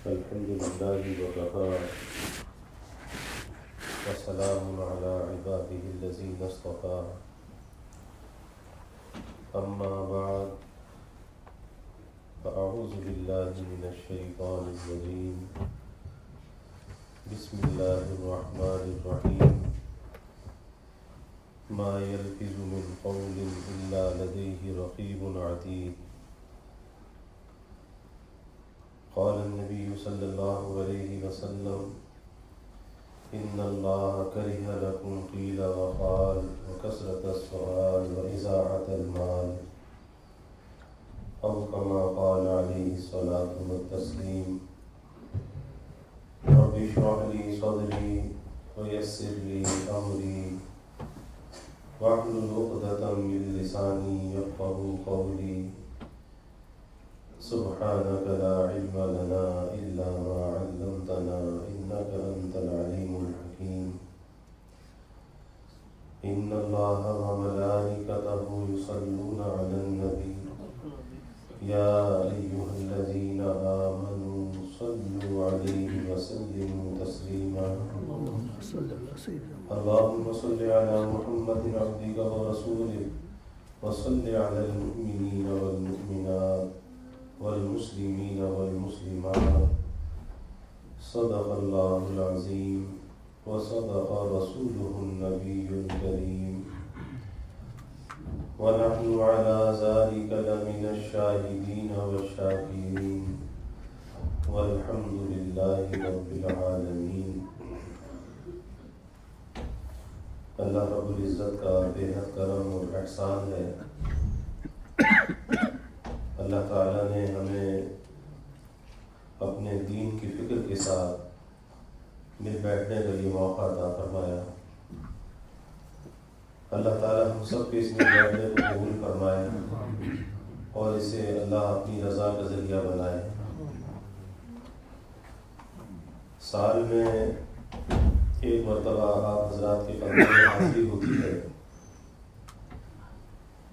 الحمد لله وكفى وسلام على عباده الذين اصطفى أما بعد فأعوذ بالله من الشيطان الرجيم بسم الله الرحمن الرحيم ما يلفظ من قول إلا لديه رقيب عتيد قال النبي صلى الله عليه وسلم إن الله كره لكم قيل وقال وكثرة السؤال وإذاعة المال أو كما قال عليه الصلاة والتسليم رب اشرح لي صدري ويسر لي أمري واحلل عقدة من لساني يفقهوا قولي سبحانك لا علم لنا إلا ما علمتنا إنك أنت العليم الحكيم إن الله وملائكته يصلون على النبي يا أيها الذين آمنوا صلوا عليه وسلموا تسليما اللهم صل على محمد عبدك ورسولك وصل على المؤمنين والمؤمنات والمسلمين والمسلمات صدق الله العظيم وصدق رسوله النبي الكريم ونحن على ذلك لمن الشاهدين والشاكرين والحمد لله رب العالمين۔ اللہ رب العزت کا بے حد کرم اور احسان ہے۔ اللہ تعالیٰ نے ہمیں اپنے دین کی فکر کے ساتھ مل بیٹھنے کا یہ موقع عطا فرمایا۔ اللہ تعالیٰ ہم سب کے اس مل بیٹھنے کو قبول فرمائے اور اسے اللہ اپنی رضا کا ذریعہ بنائے۔ سال میں ایک مرتبہ آپ حضرات کے قدم میں حاضری ہوتی ہے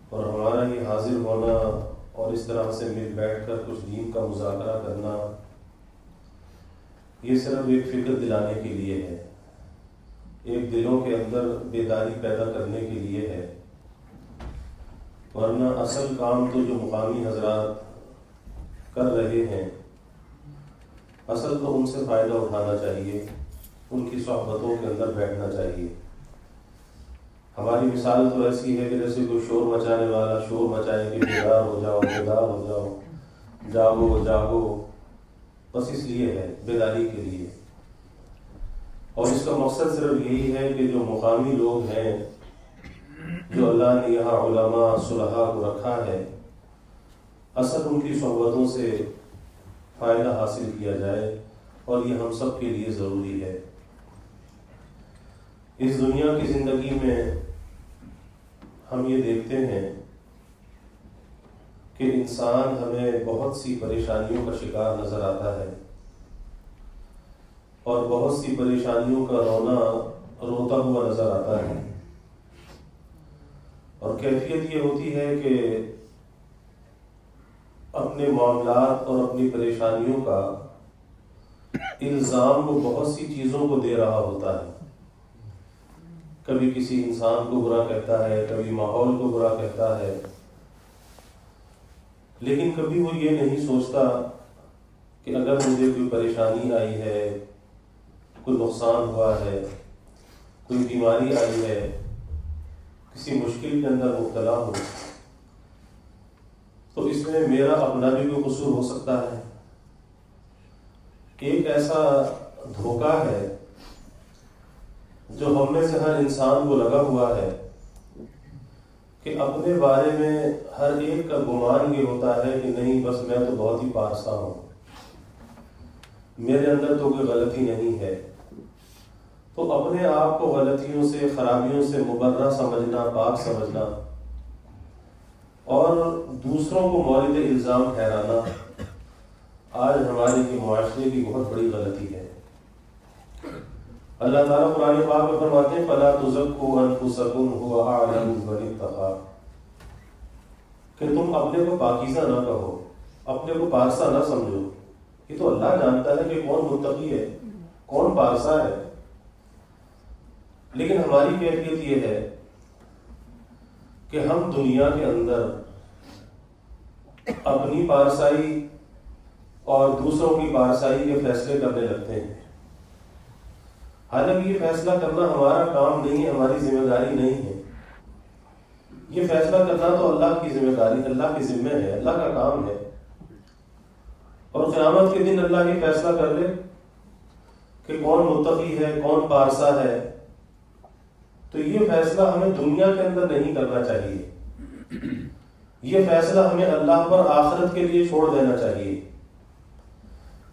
اور ہمارا یہ حاضر ہونا اور اس طرح سے مل بیٹھ کر کچھ دین کا مذاکرہ کرنا یہ صرف ایک فکر دلانے کے لیے ہے، ایک دلوں کے اندر بیداری پیدا کرنے کے لیے ہے، ورنہ اصل کام تو جو مقامی حضرات کر رہے ہیں اصل تو ان سے فائدہ اٹھانا چاہیے، ان کی صحبتوں کے اندر بیٹھنا چاہیے۔ ہماری مثال تو ایسی ہے کہ جیسے کوئی شور مچانے والا شور مچائے کہ بیدار ہو جاؤ بیدار ہو جاؤ، جاگو جاگو، بس اس لیے ہے، بیداری کے لیے۔ اور اس کا مقصد صرف یہی ہے کہ جو مقامی لوگ ہیں، جو اللہ نے یہاں علماء صلحاء کو رکھا ہے، اصل ان کی صحبتوں سے فائدہ حاصل کیا جائے، اور یہ ہم سب کے لیے ضروری ہے۔ اس دنیا کی زندگی میں ہم یہ دیکھتے ہیں کہ انسان ہمیں بہت سی پریشانیوں کا شکار نظر آتا ہے، اور بہت سی پریشانیوں کا روتا ہوا نظر آتا ہے، اور کیفیت یہ ہوتی ہے کہ اپنے معاملات اور اپنی پریشانیوں کا الزام وہ بہت سی چیزوں کو دے رہا ہوتا ہے۔ کبھی کسی انسان کو برا کہتا ہے، کبھی ماحول کو برا کہتا ہے، لیکن کبھی وہ یہ نہیں سوچتا کہ اگر مجھے کوئی پریشانی آئی ہے، کوئی نقصان ہوا ہے، کوئی بیماری آئی ہے، کسی مشکل کے اندر مبتلا ہو، تو اس میں میرا اپنا بھی کوئی قصور ہو سکتا ہے۔ ایک ایسا دھوکہ ہے جو ہم میں سے ہر انسان کو لگا ہوا ہے کہ اپنے بارے میں ہر ایک کا گمان یہ ہوتا ہے کہ نہیں، بس میں تو بہت ہی پارسا ہوں، میرے اندر تو کوئی غلطی نہیں ہے۔ تو اپنے آپ کو غلطیوں سے، خرابیوں سے مبرہ سمجھنا، پاک سمجھنا، اور دوسروں کو مورد الزام ٹھہرانا آج ہمارے یہ معاشرے کی بہت بڑی غلطی ہے۔ اللہ تعالیٰ قرآن پاک میں فرماتے ہیں فَلَا تُزَكُّوا أَنفُسَكُمْ هُوَ أَعْلَمُ بِمَنِ اتَّقَىٰ، کہ تم اپنے کو پاکیزہ نہ کہو، اپنے کو پارسا نہ سمجھو، یہ تو اللہ جانتا ہے کہ کون متقی ہے، کون پارسا ہے. لیکن ہماری کیفیت یہ ہے کہ ہم دنیا کے اندر اپنی پارسائی اور دوسروں کی پارسائی کے فیصلے کرنے لگتے ہیں. حالانکہ یہ فیصلہ کرنا ہمارا کام نہیں ہے، ہماری ذمہ داری نہیں ہے. یہ فیصلہ کرنا تو اللہ کی ذمہ داری، اللہ کی ذمہ ہے، اللہ کا کام ہے. اور قیامت کے دن اللہ یہ فیصلہ کر لے کہ کون متقی ہے، کون پارسا ہے، تو یہ فیصلہ ہمیں دنیا کے اندر نہیں کرنا چاہیے. یہ فیصلہ ہمیں اللہ پر آخرت کے لیے چھوڑ دینا چاہیے.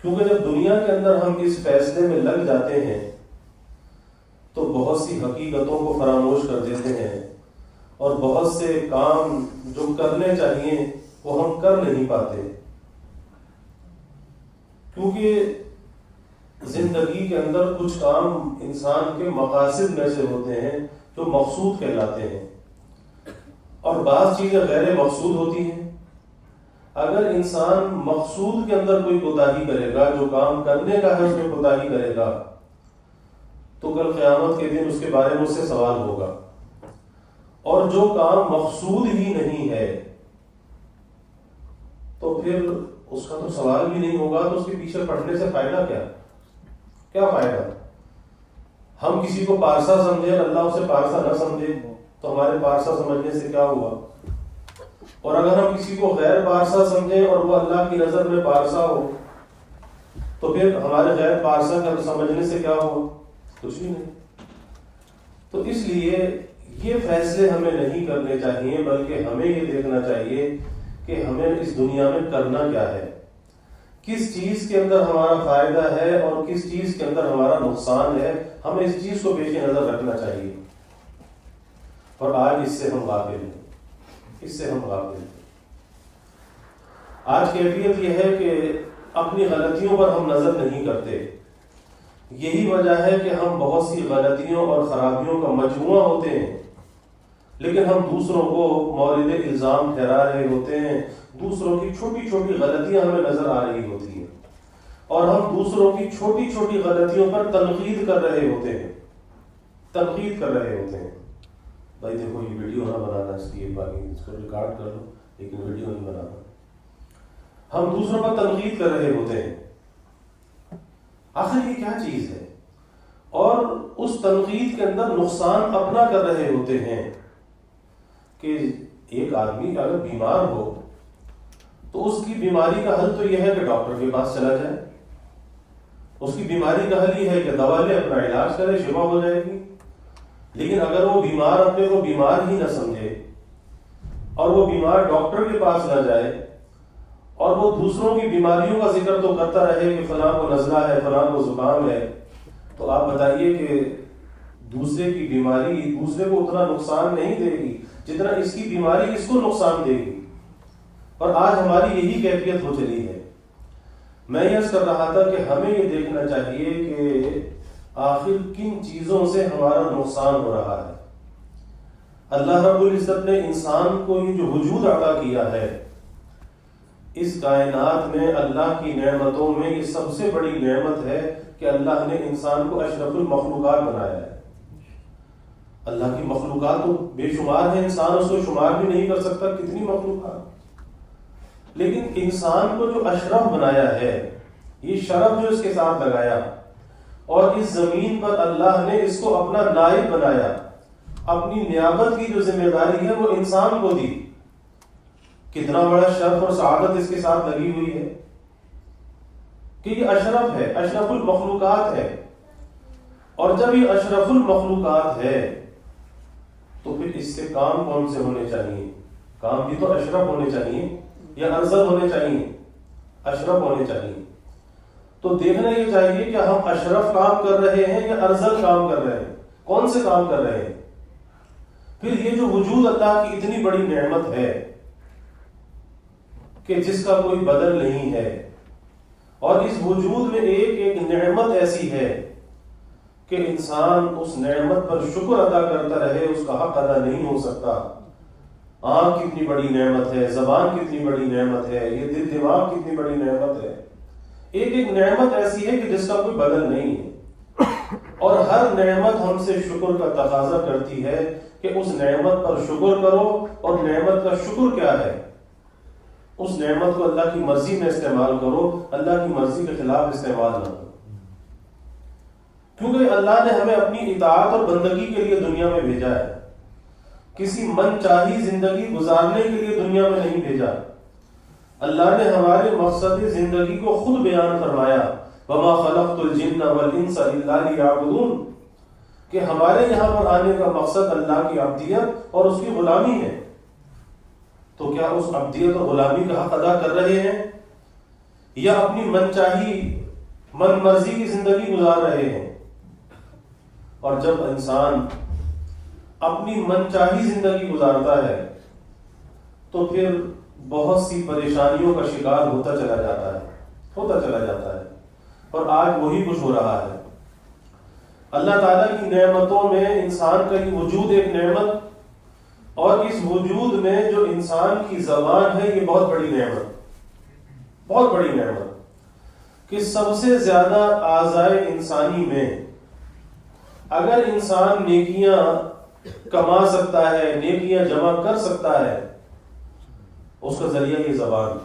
کیونکہ جب دنیا کے اندر ہم اس فیصلے میں لگ جاتے ہیں تو بہت سی حقیقتوں کو فراموش کر دیتے ہیں، اور بہت سے کام جو کرنے چاہیے وہ ہم کر نہیں پاتے. کیونکہ زندگی کے اندر کچھ کام انسان کے مقاصد میں سے ہوتے ہیں جو مقصود کہلاتے ہیں، اور بعض چیزیں غیر مقصود ہوتی ہیں. اگر انسان مقصود کے اندر کوئی کوتاہی کرے گا، جو کام کرنے کا ہے اس میں کوتاہی کرے گا، تو کل قیامت کے دن اس کے بارے میں اس سے سوال ہوگا. اور جو کام مقصود ہی نہیں ہے تو پھر اس کا تو سوال بھی نہیں ہوگا، تو اس کے پیچھے پڑنے سے فائدہ کیا فائدہ؟ ہم کسی کو پارسا سمجھے اور اللہ اسے پارسا نہ سمجھے تو ہمارے پارسا سمجھنے سے کیا ہوا؟ اور اگر ہم کسی کو غیر پارسا سمجھیں اور وہ اللہ کی نظر میں پارسا ہو تو پھر ہمارے غیر پارسا کا سمجھنے سے کیا ہوا؟ کچھ بھی نہیں. تو اس لیے یہ فیصلے ہمیں نہیں کرنے چاہیے، بلکہ ہمیں یہ دیکھنا چاہیے کہ ہمیں اس دنیا میں کرنا کیا ہے، کس چیز کے اندر ہمارا فائدہ ہے اور کس چیز کے اندر ہمارا نقصان ہے. ہمیں اس چیز کو پیش نظر رکھنا چاہیے. اور آج اس سے ہم غافل ہیں. آج کیفیت یہ ہے کہ اپنی غلطیوں پر ہم نظر نہیں کرتے. یہی وجہ ہے کہ ہم بہت سی غلطیوں اور خرابیوں کا مجموعہ ہوتے ہیں، لیکن ہم دوسروں کو مورد الزام ٹھہرا رہے ہوتے ہیں. دوسروں کی چھوٹی چھوٹی غلطیاں ہمیں نظر آ رہی ہوتی ہیں، اور ہم دوسروں کی چھوٹی چھوٹی غلطیوں پر تنقید کر رہے ہوتے ہیں. بھائی دیکھو یہ ویڈیو نہ بنانا، اس لیے باقی اس کو ریکارڈ کر لو لیکن ویڈیو نہیں بنانا. ہم دوسروں پر تنقید کر رہے ہوتے ہیں. آخر یہ کیا چیز ہے؟ اور اس تنقید کے اندر نقصان اپنا کر رہے ہوتے ہیں. کہ ایک آدمی اگر بیمار ہو تو اس کی بیماری کا حل تو یہ ہے کہ ڈاکٹر کے پاس چلا جائے. اس کی بیماری کا حل یہ ہے کہ دوا لے، اپنا علاج کرے، شفا ہو جائے گی. لیکن اگر وہ بیمار اپنے کو بیمار ہی نہ سمجھے اور وہ بیمار ڈاکٹر کے پاس نہ جائے اور وہ دوسروں کی بیماریوں کا ذکر تو کرتا رہے کہ فلاں کو نزلہ ہے، فلاں کو زکام ہے، تو آپ بتائیے کہ دوسرے کی بیماری دوسرے کو اتنا نقصان نہیں دے گی جتنا اس کی بیماری اس کو نقصان دے گی. اور آج ہماری یہی کیفیت ہو چلی ہے. میں یہ کر رہا تھا کہ ہمیں یہ دیکھنا چاہیے کہ آخر کن چیزوں سے ہمارا نقصان ہو رہا ہے. اللہ رب العزت نے انسان کو یہ جو وجود عطا کیا ہے، اس کائنات میں اللہ کی نعمتوں میں یہ سب سے بڑی نعمت ہے کہ اللہ نے انسان کو اشرف المخلوقات بنایا ہے. اللہ کی مخلوقات تو بے شمار ہے، انسان اس کو شمار بھی نہیں کر سکتا کتنی مخلوقات. لیکن انسان کو جو اشرف بنایا ہے، یہ شرف جو اس کے ساتھ لگایا، اور اس زمین پر اللہ نے اس کو اپنا نائب بنایا، اپنی نیابت کی جو ذمہ داری ہے وہ انسان کو دی. کتنا بڑا شرف اور سعادت اس کے ساتھ لگی ہوئی ہے کہ یہ اشرف ہے، اشرف المخلوقات ہے. اور جب یہ اشرف المخلوقات ہے تو پھر اس سے کام کون سے ہونے چاہیے؟ کام بھی تو اشرف ہونے چاہیے یا ارذل ہونے چاہیے؟ اشرف ہونے چاہیے. تو دیکھنا یہ چاہیے کہ ہم اشرف کام کر رہے ہیں یا ارذل کام کر رہے ہیں، کون سے کام کر رہے ہیں. پھر یہ جو وجود اللہ کی اتنی بڑی نعمت ہے کہ جس کا کوئی بدل نہیں ہے، اور اس وجود میں ایک ایک نعمت ایسی ہے کہ انسان اس نعمت پر شکر ادا کرتا رہے، اس کا حق ادا نہیں ہو سکتا. آنکھ کتنی بڑی نعمت ہے، زبان کتنی بڑی نعمت ہے، یہ دل دماغ کتنی بڑی نعمت ہے. ایک ایک نعمت ایسی ہے کہ جس کا کوئی بدل نہیں ہے، اور ہر نعمت ہم سے شکر کا تقاضا کرتی ہے کہ اس نعمت پر شکر کرو، اور نعمت کا شکر کیا ہے؟ اس نعمت کو اللہ کی مرضی میں استعمال کرو، اللہ کی مرضی کے خلاف استعمال نہ کرو، کیونکہ اللہ نے ہمیں اپنی اطاعت اور بندگی کے لیے دنیا میں بھیجا ہے، کسی من چاہی زندگی گزارنے کے لیے دنیا میں نہیں بھیجا۔ اللہ نے ہمارے مقصد زندگی کو خود بیان فرمایا، وَمَا خَلَقْتُ الْجِنَّ وَالْإِنسَ إِلَّا لِيَعْبُدُونَ، کہ ہمارے یہاں پر آنے کا مقصد اللہ کی عبدیت اور اس کی غلامی ہے۔ تو کیا اس عبدیت اور غلامی کا حق ادا کر رہے ہیں، یا اپنی من چاہی من مرضی کی زندگی گزار رہے ہیں؟ اور جب انسان اپنی من چاہی زندگی گزارتا ہے تو پھر بہت سی پریشانیوں کا شکار ہوتا چلا جاتا ہے، اور آج وہی کچھ ہو رہا ہے۔ اللہ تعالیٰ کی نعمتوں میں انسان کا یہ وجود ایک نعمت، اور اس وجود میں جو انسان کی زبان ہے یہ بہت بڑی نعمت، کہ سب سے زیادہ اعضائے انسانی میں اگر انسان نیکیاں کما سکتا ہے، نیکیاں جمع کر سکتا ہے، اس کا ذریعہ یہ زبان،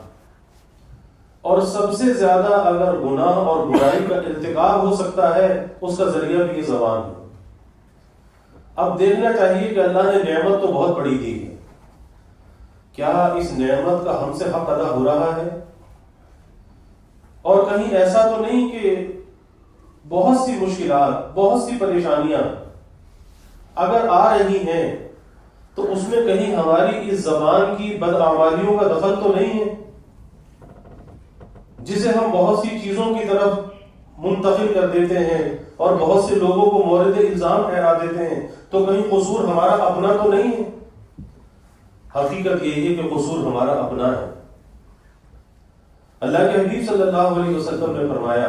اور سب سے زیادہ اگر گناہ اور برائی کا ارتکاب ہو سکتا ہے اس کا ذریعہ بھی یہ زبان ہے۔ اب دیکھنا چاہیے کہ اللہ نے نعمت تو بہت بڑی دی ہے، کیا اس نعمت کا ہم سے حق ادا ہو رہا ہے؟ اور کہیں ایسا تو نہیں کہ بہت سی مشکلات، بہت سی پریشانیاں اگر آ رہی ہیں تو اس میں کہیں ہماری اس زبان کی بدعمالیوں کا دخل تو نہیں ہے، جسے ہم بہت سی چیزوں کی طرف منتقل کر دیتے ہیں اور بہت سے لوگوں کو مورد الزام ٹھہرا دیتے ہیں، تو کہیں قصور ہمارا اپنا تو نہیں ہے؟ حقیقت یہی ہے کہ قصور ہمارا اپنا ہے۔ اللہ کے حبیب صلی اللہ علیہ وسلم نے فرمایا،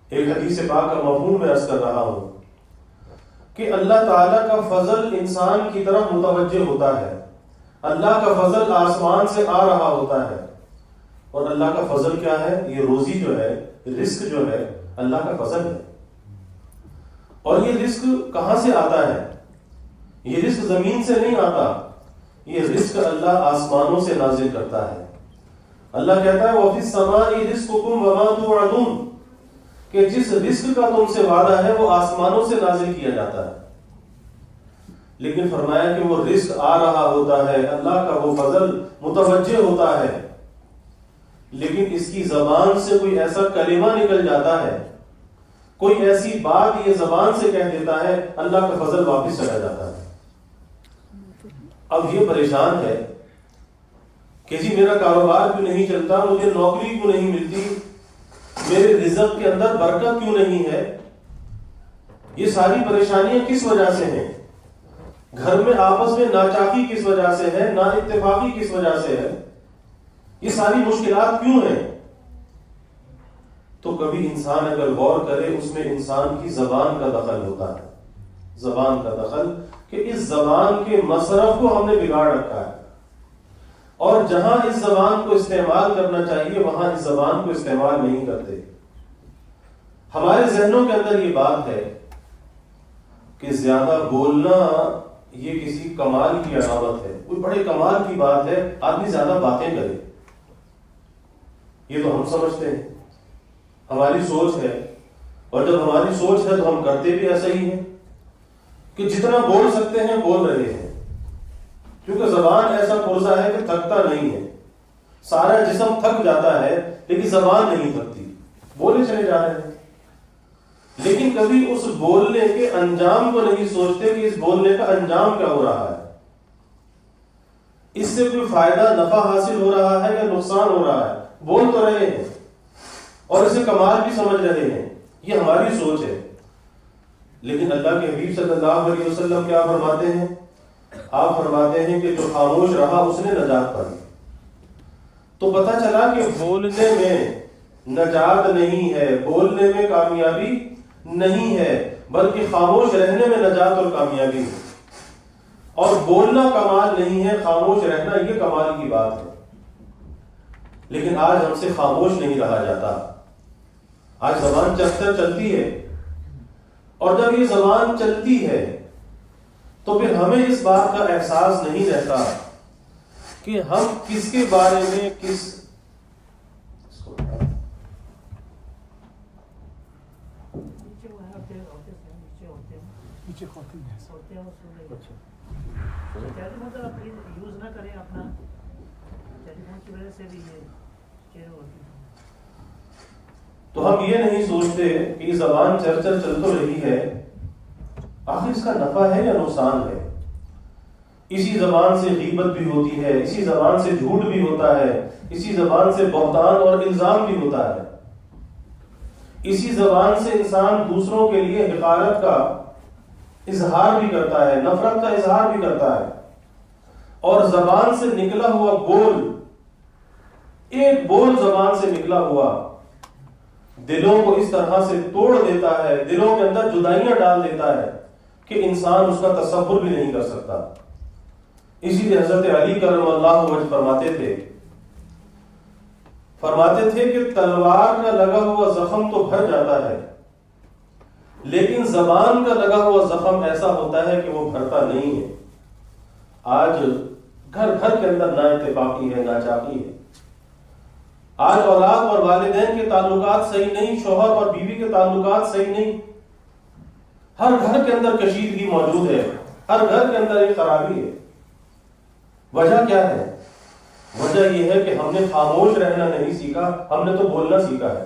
ایک حدیث پاک کا مفہوم میں عرض کر رہا ہوں، کہ اللہ تعالیٰ کا فضل انسان کی طرف متوجہ ہوتا ہے، اللہ کا فضل آسمان سے آ رہا ہوتا ہے، اور اللہ کا فضل کیا ہے؟ یہ روزی جو ہے، رزق جو ہے، اللہ کا فضل ہے۔ اور یہ رزق کہاں سے آتا ہے؟ یہ رزق زمین سے نہیں آتا، یہ رزق اللہ آسمانوں سے نازل کرتا ہے۔ اللہ کہتا ہے وَفِي السَّمَاءِ رِزْقُكُمْ وَمَا تُوعَدُونَ، کہ جس رزق کا تم سے وعدہ ہے وہ آسمانوں سے نازل کیا جاتا ہے۔ لیکن فرمایا کہ وہ رزق آ رہا ہوتا ہے، اللہ کا وہ فضل متوجہ ہوتا ہے، لیکن اس کی زبان سے کوئی ایسا کلمہ نکل جاتا ہے، کوئی ایسی بات یہ زبان سے کہہ دیتا ہے، اللہ کا فضل واپس چلا جاتا ہے۔ اب یہ پریشان ہے کہ جی میرا کاروبار کیوں نہیں چلتا، مجھے نوکری کیوں نہیں ملتی، میرے رزق کے اندر برکت کیوں نہیں ہے؟ یہ ساری پریشانیاں کس وجہ سے ہیں؟ گھر میں آپس میں ناچاقی کس وجہ سے ہے، نا اتفاقی کس وجہ سے ہے؟ یہ ساری مشکلات کیوں ہیں؟ تو کبھی انسان اگر غور کرے اس میں انسان کی زبان کا دخل ہوتا ہے، زبان کا دخل، کہ اس زبان کے مصرف کو ہم نے بگاڑ رکھا ہے، اور جہاں اس زبان کو استعمال کرنا چاہیے وہاں اس زبان کو استعمال نہیں کرتے۔ ہمارے ذہنوں کے اندر یہ بات ہے کہ زیادہ بولنا یہ کسی کمال کی علامت ہے، کوئی بڑے کمال کی بات ہے آدمی زیادہ باتیں کرے، یہ تو ہم سمجھتے ہیں، ہماری سوچ ہے، اور جب ہماری سوچ ہے تو ہم کرتے بھی ایسا ہی ہیں کہ جتنا بول سکتے ہیں بول رہے ہیں، کیونکہ زبان ایسا پرزہ ہے کہ تھکتا نہیں ہے، سارا جسم تھک جاتا ہے لیکن زبان نہیں تھکتی، بولے چلے جا رہے ہیں، لیکن کبھی اس بولنے کے انجام کو نہیں سوچتے کہ اس بولنے کا انجام کیا ہو رہا ہے، اس سے کوئی فائدہ نفع حاصل ہو رہا ہے یا نقصان ہو رہا ہے۔ بول تو رہے ہیں اور اسے کمال بھی سمجھ رہے ہیں، یہ ہماری سوچ ہے، لیکن اللہ کے حبیب صلی اللہ علیہ وسلم کیا فرماتے ہیں؟ آپ فرماتے ہیں کہ جو خاموش رہا اس نے نجات پائی۔ تو پتہ چلا کہ بولنے میں نجات نہیں ہے، بولنے میں کامیابی نہیں ہے، بلکہ خاموش رہنے میں نجات اور کامیابی ہے، اور بولنا کمال نہیں ہے، خاموش رہنا یہ کمال کی بات ہے۔ لیکن آج ہم سے خاموش نہیں رہا جاتا. آج زبان چلتی ہے، اور جب یہ زبان چلتی ہے تو پھر ہمیں اس بات کا احساس نہیں رہتا کہ ہم کس کے بارے میں تو ہم یہ نہیں سوچتے کہ یہ زبان چل تو رہی ہے، آخر اس کا نفع ہے یا نقصان ہے. اسی زبان سے غیبت بھی ہوتی ہے، اسی زبان سے جھوٹ بھی ہوتا ہے، اسی زبان سے بہتان اور الزام بھی ہوتا ہے. اسی زبان سے انسان دوسروں کے لیے حقارت کا اظہار بھی کرتا ہے، نفرت کا اظہار بھی کرتا ہے. اور زبان سے نکلا ہوا بول، ایک بول زبان سے نکلا ہوا دلوں کو اس طرح سے توڑ دیتا ہے، دلوں کے اندر جدائیاں ڈال دیتا ہے کہ انسان اس کا تصور بھی نہیں کر سکتا. اسی لیے حضرت علی کرم اللہ وجہ فرماتے تھے کہ تلوار کا لگا ہوا زخم تو بھر جاتا ہے، لیکن زبان کا لگا ہوا زخم ایسا ہوتا ہے کہ وہ بھرتا نہیں ہے. آج گھر کے اندر نا اتفاقی ہے، ناچاقی ہے. آج اولاد اور والدین کے تعلقات صحیح نہیں، شوہر اور بیوی کے تعلقات صحیح نہیں. ہر گھر کے اندر کشیدگی موجود ہے، ہر گھر کے اندر ایک خرابی ہے. وجہ کیا ہے؟ وجہ یہ ہے کہ ہم نے خاموش رہنا نہیں سیکھا، ہم نے تو بولنا سیکھا ہے.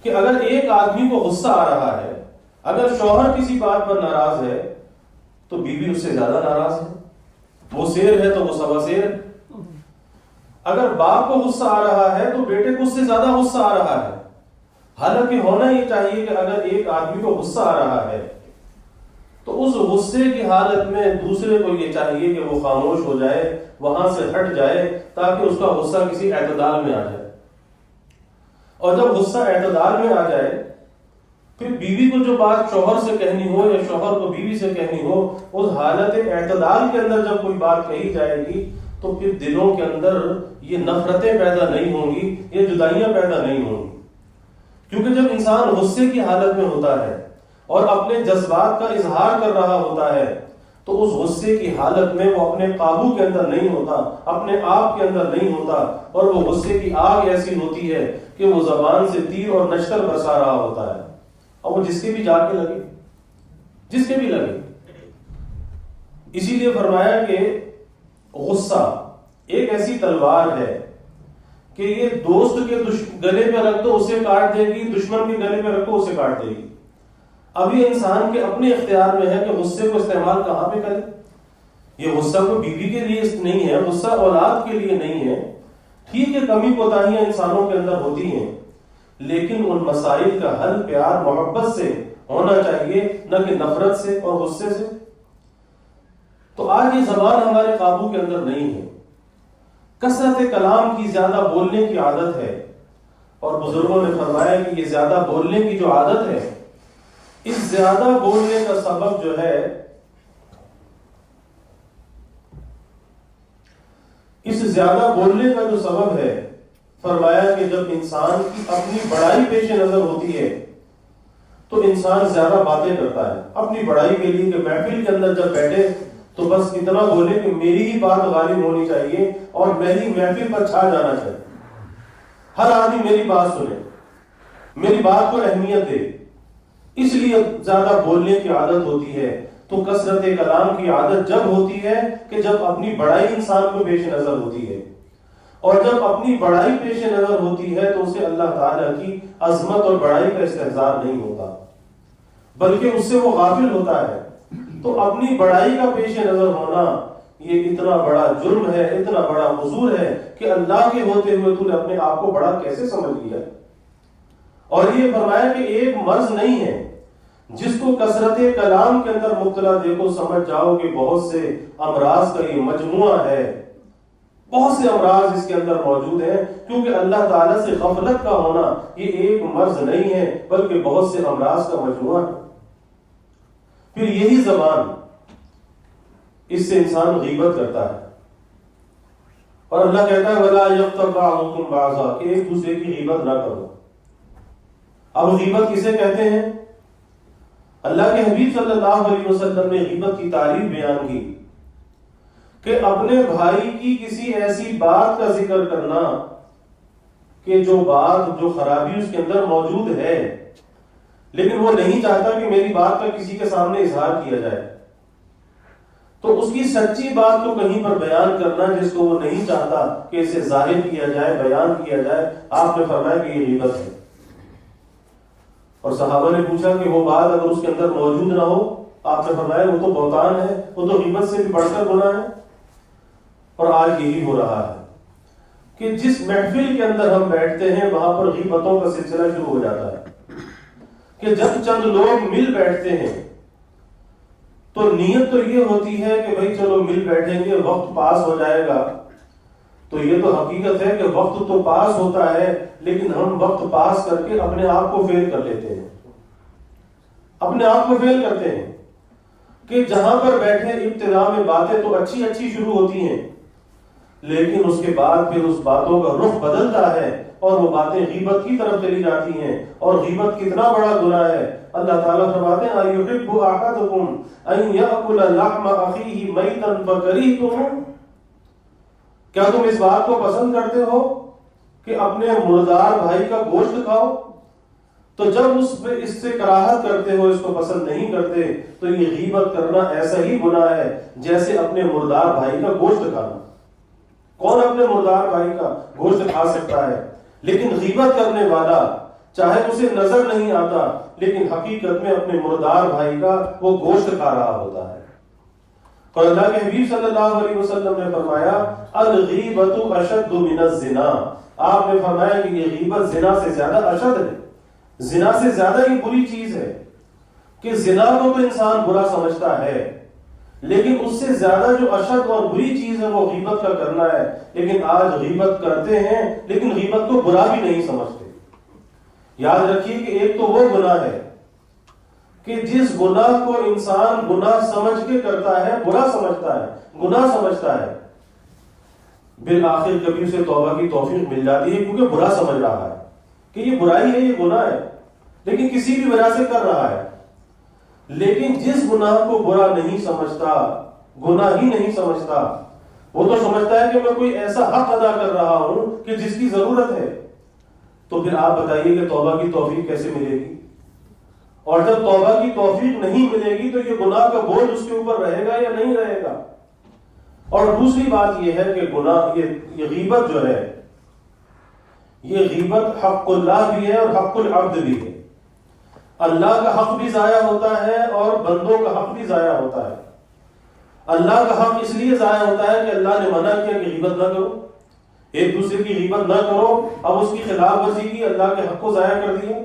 کہ اگر ایک آدمی کو غصہ آ رہا ہے، اگر شوہر کسی بات پر ناراض ہے تو بیوی اس سے زیادہ ناراض ہے. وہ شیر ہے تو وہ سوا شیر ہے. اگر باپ کو غصہ آ رہا ہے تو بیٹے کو اس سے زیادہ غصہ آ رہا ہے. حالانکہ ہونا یہ چاہیے کہ اگر ایک آدمی کو غصہ آ رہا ہے تو اس غصے کی حالت میں دوسرے کو یہ چاہیے کہ وہ خاموش ہو جائے، وہاں سے ہٹ جائے، تاکہ اس کا غصہ کسی اعتدال میں آ جائے. اور جب غصہ اعتدال میں آ جائے پھر بیوی کو جو بات شوہر سے کہنی ہو یا شوہر کو بیوی سے کہنی ہو، اس حالت اعتدال کے اندر جب کوئی بات کہی جائے گی تو پھر دلوں کے اندر یہ نفرتیں پیدا نہیں ہوں گی، یہ جدائیاں پیدا نہیں ہوں گی. کیونکہ جب انسان غصے کی حالت میں ہوتا ہے اور اپنے جذبات کا اظہار کر رہا ہوتا ہے تو اس غصے کی حالت میں وہ اپنے قابو کے اندر نہیں ہوتا، اپنے آپ کے اندر نہیں ہوتا، اور وہ غصے کی آگ ایسی ہوتی ہے کہ وہ زبان سے تیر اور نشتر برسا رہا ہوتا ہے، اور وہ جس کے بھی جا کے لگے، جس کے بھی لگے. اسی لیے فرمایا کہ غصہ ایک ایسی تلوار ہے کہ یہ دوست کے گلے پہ رکھ دو اسے کاٹ دے گی، دشمن کے گلے پہ رکھو اسے کاٹ دے گی. اب یہ انسان کے اپنے اختیار میں ہے کہ غصے کو استعمال کہاں پہ کرے. یہ غصہ کوئی بیوی کے لیے نہیں ہے، غصہ اولاد کے لیے نہیں ہے. ٹھیک ہے، کمی کوتاہیاں انسانوں کے اندر ہوتی ہیں، لیکن ان مسائل کا حل پیار محبت سے ہونا چاہیے، نہ کہ نفرت سے اور غصے سے. تو آج یہ زبان ہمارے قابو کے اندر نہیں ہے. کثرت کلام کی، زیادہ بولنے کی عادت ہے، اور بزرگوں نے فرمایا کہ یہ زیادہ بولنے کی جو عادت ہے، اس زیادہ بولنے کا سبب جو ہے، اس زیادہ بولنے کا جو سبب ہے، فرمایا کہ جب انسان کی اپنی بڑائی پیش نظر ہوتی ہے تو انسان زیادہ باتیں کرتا ہے اپنی بڑائی کے لیے، کہ محفل کے اندر جب بیٹھے تو بس اتنا بولے کہ میری ہی بات غالب ہونی چاہیے اور میری محفل پر چھا جانا چاہیے. ہر آدمی میری بات سنے، میری بات کو اہمیت دے. اس لیے زیادہ بولنے کی عادت ہوتی ہے. تو کثرت کلام کی عادت جب ہوتی ہے کہ جب اپنی بڑائی انسان کو پیش نظر ہوتی ہے، اور جب اپنی بڑائی پیش نظر ہوتی ہے تو اسے اللہ تعالیٰ کی عظمت اور بڑائی کا استحضار نہیں ہوتا، بلکہ اس سے وہ غافل ہوتا ہے. تو اپنی بڑائی کا پیش نظر ہونا یہ اتنا بڑا جرم ہے، اتنا بڑا قصور ہے کہ اللہ کے ہوتے ہوئے تو نے اپنے آپ کو بڑا کیسے سمجھ لیا. اور یہ فرمایا کہ ایک مرض نہیں ہے جس کو کثرت کلام کے اندر مبتلا دیکھو سمجھ جاؤ کہ بہت سے امراض کا یہ مجموعہ ہے. بہت سے امراض اس کے اندر موجود ہیں، کیونکہ اللہ تعالیٰ سے غفلت کا ہونا یہ ایک مرض نہیں ہے بلکہ بہت سے امراض کا مجموعہ ہے. پھر یہی زبان، اس سے انسان غیبت کرتا ہے. اور اللہ کہتا ہے وَلَا يَغْتَبْ بَعْضُكُمْ بَعْضًا کہ ایک دوسرے کی غیبت نہ کرو. اب غیبت کسے کہتے ہیں؟ اللہ کے حبیب صلی اللہ علیہ وسلم نے غیبت کی تعریف بیان کی کہ اپنے بھائی کی کسی ایسی بات کا ذکر کرنا کہ جو بات جو خرابی اس کے اندر موجود ہے لیکن وہ نہیں چاہتا کہ میری بات کا کسی کے سامنے اظہار کیا جائے، تو اس کی سچی بات کو کہیں پر بیان کرنا جس کو وہ نہیں چاہتا کہ اسے ظاہر کیا جائے، بیان کیا جائے، آپ نے فرمایا کہ یہ غیبت ہے. اور صحابہ نے پوچھا کہ وہ بات اگر اس کے اندر موجود نہ ہو، آپ نے فرمایا وہ تو بہتان ہے، وہ تو غیبت سے بھی بڑھ کر گناہ ہے. اور آج یہی ہو رہا ہے کہ جس محفل کے اندر ہم بیٹھتے ہیں وہاں پر غیبتوں کا سلسلہ شروع ہو جاتا ہے کہ جب چند لوگ مل بیٹھتے ہیں تو نیت تو یہ ہوتی ہے کہ بھئی چلو مل بیٹھیں گے، وقت پاس ہو جائے گا. تو یہ تو حقیقت ہے کہ وقت تو پاس ہوتا ہے لیکن ہم وقت پاس کر کے اپنے آپ کو فیل کر لیتے ہیں، اپنے آپ کو فیل کرتے ہیں کہ جہاں پر بیٹھے ابتدا میں باتیں تو اچھی اچھی شروع ہوتی ہیں لیکن اس کے بعد پھر اس باتوں کا رخ بدلتا ہے اور وہ باتیں غیبت کی طرف چلی جاتی ہیں. اور غیبت کتنا بڑا گناہ ہے. اللہ تعالیٰ فرماتے ہیں أَيُحِبُّ أَحَدُكُمْ أَن يَأْكُلَ لَحْمَ أَخِيهِ مَيْتًا فَكَرِهْتُمُوهُ کیا تم اس بات کو پسند کرتے ہو کہ اپنے مردار بھائی کا گوشت کھاؤ؟ تو جب اس سے کراہت کرتے ہو، اس کو پسند نہیں کرتے، تو یہ غیبت کرنا ایسا ہی گناہ ہے جیسے اپنے مردار بھائی کا گوشت کھانا. کون اپنے مردار بھائی کا گوشت کھا سکتا ہے؟ لیکن غیبت کرنے والا چاہے اسے نظر نہیں آتا لیکن حقیقت میں اپنے مردار بھائی کا وہ گوشت کھا رہا ہوتا ہے. اور اللہ کے حبیب صلی اللہ علیہ وسلم نے فرمایا الغیبۃ اشد من الزنا. آپ نے فرمایا کہ یہ غیبت زنا سے زیادہ اشد ہے، زنا سے زیادہ یہ بری چیز ہے کہ زنا کو تو انسان برا سمجھتا ہے لیکن اس سے زیادہ جو اشد اور بری چیز ہے وہ غیبت کا کرنا ہے. لیکن آج غیبت کرتے ہیں لیکن غیبت کو برا بھی نہیں سمجھتے. یاد رکھیے کہ ایک تو وہ گناہ ہے کہ جس گناہ کو انسان گناہ سمجھ کے کرتا ہے، برا سمجھتا ہے، گناہ سمجھتا ہے، بالآخر کبھی اسے توبہ کی توفیق مل جاتی ہے کیونکہ برا سمجھ رہا ہے کہ یہ برائی ہے، یہ گناہ ہے لیکن کسی بھی وجہ سے کر رہا ہے. لیکن جس گناہ کو برا نہیں سمجھتا، گناہ ہی نہیں سمجھتا، وہ تو سمجھتا ہے کہ میں کوئی ایسا حق ادا کر رہا ہوں کہ جس کی ضرورت ہے. تو پھر آپ بتائیے کہ توبہ کی توفیق کیسے ملے گی؟ اور جب توبہ کی توفیق نہیں ملے گی تو یہ گناہ کا بوجھ اس کے اوپر رہے گا یا نہیں رہے گا؟ اور دوسری بات یہ ہے کہ گناہ یہ غیبت جو ہے، یہ غیبت حق اللہ بھی ہے اور حق العبد بھی ہے. اللہ کا حق بھی ضائع ہوتا ہے اور بندوں کا حق بھی ضائع ہوتا ہے. اللہ کا حق اس لیے ضائع ہوتا ہے کہ اللہ نے منع کیا کہ غیبت نہ کرو، ایک دوسرے کی غیبت نہ کرو، اب اس کی خلاف ورزی کی، اللہ کے حق کو ضائع کر دیا.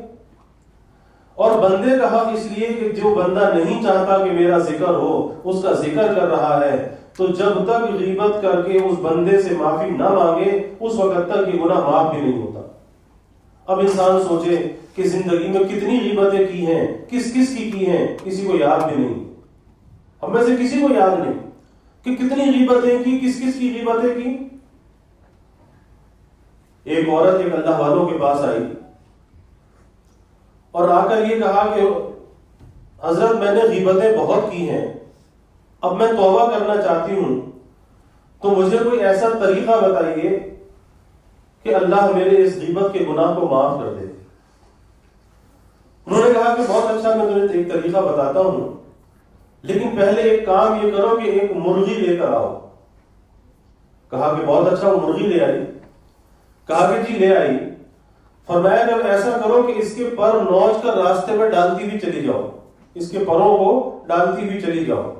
اور بندے کا حق اس لیے کہ جو بندہ نہیں چاہتا کہ میرا ذکر ہو، اس کا ذکر کر رہا ہے، تو جب تک غیبت کر کے اس بندے سے معافی نہ مانگے اس وقت تک یہ گناہ معاف بھی نہیں ہوتا. اب انسان سوچے کہ زندگی میں کتنی غیبتیں کی ہیں، کس کس کی ہیں، کسی کو یاد بھی نہیں. ہم میں سے کسی کو یاد نہیں کہ کتنی غیبتیں کی، کس کس کی غیبتیں کی. ایک عورت ایک اللہ والوں کے پاس آئی اور آ کر یہ کہا کہ حضرت میں نے غیبتیں بہت کی ہیں، اب میں توبہ کرنا چاہتی ہوں، تو مجھے کوئی ایسا طریقہ بتائیے کہ اللہ میرے اس غیبت کے گناہ کو معاف کر دے. انہوں نے کہا کہ بہت اچھا، میں تمہیں ایک طریقہ بتاتا ہوں، لیکن پہلے ایک کام یہ کرو کہ ایک مرغی لے کر آؤ. کہا کہ بہت اچھا. وہ مرغی لے آئی. کہا کہ جی لے آئی. فرمایا کہ ایسا کرو کہ اس کے پر نوچ کر راستے میں ڈالتی بھی چلی جاؤ، اس کے پروں کو ڈالتی بھی چلی جاؤ،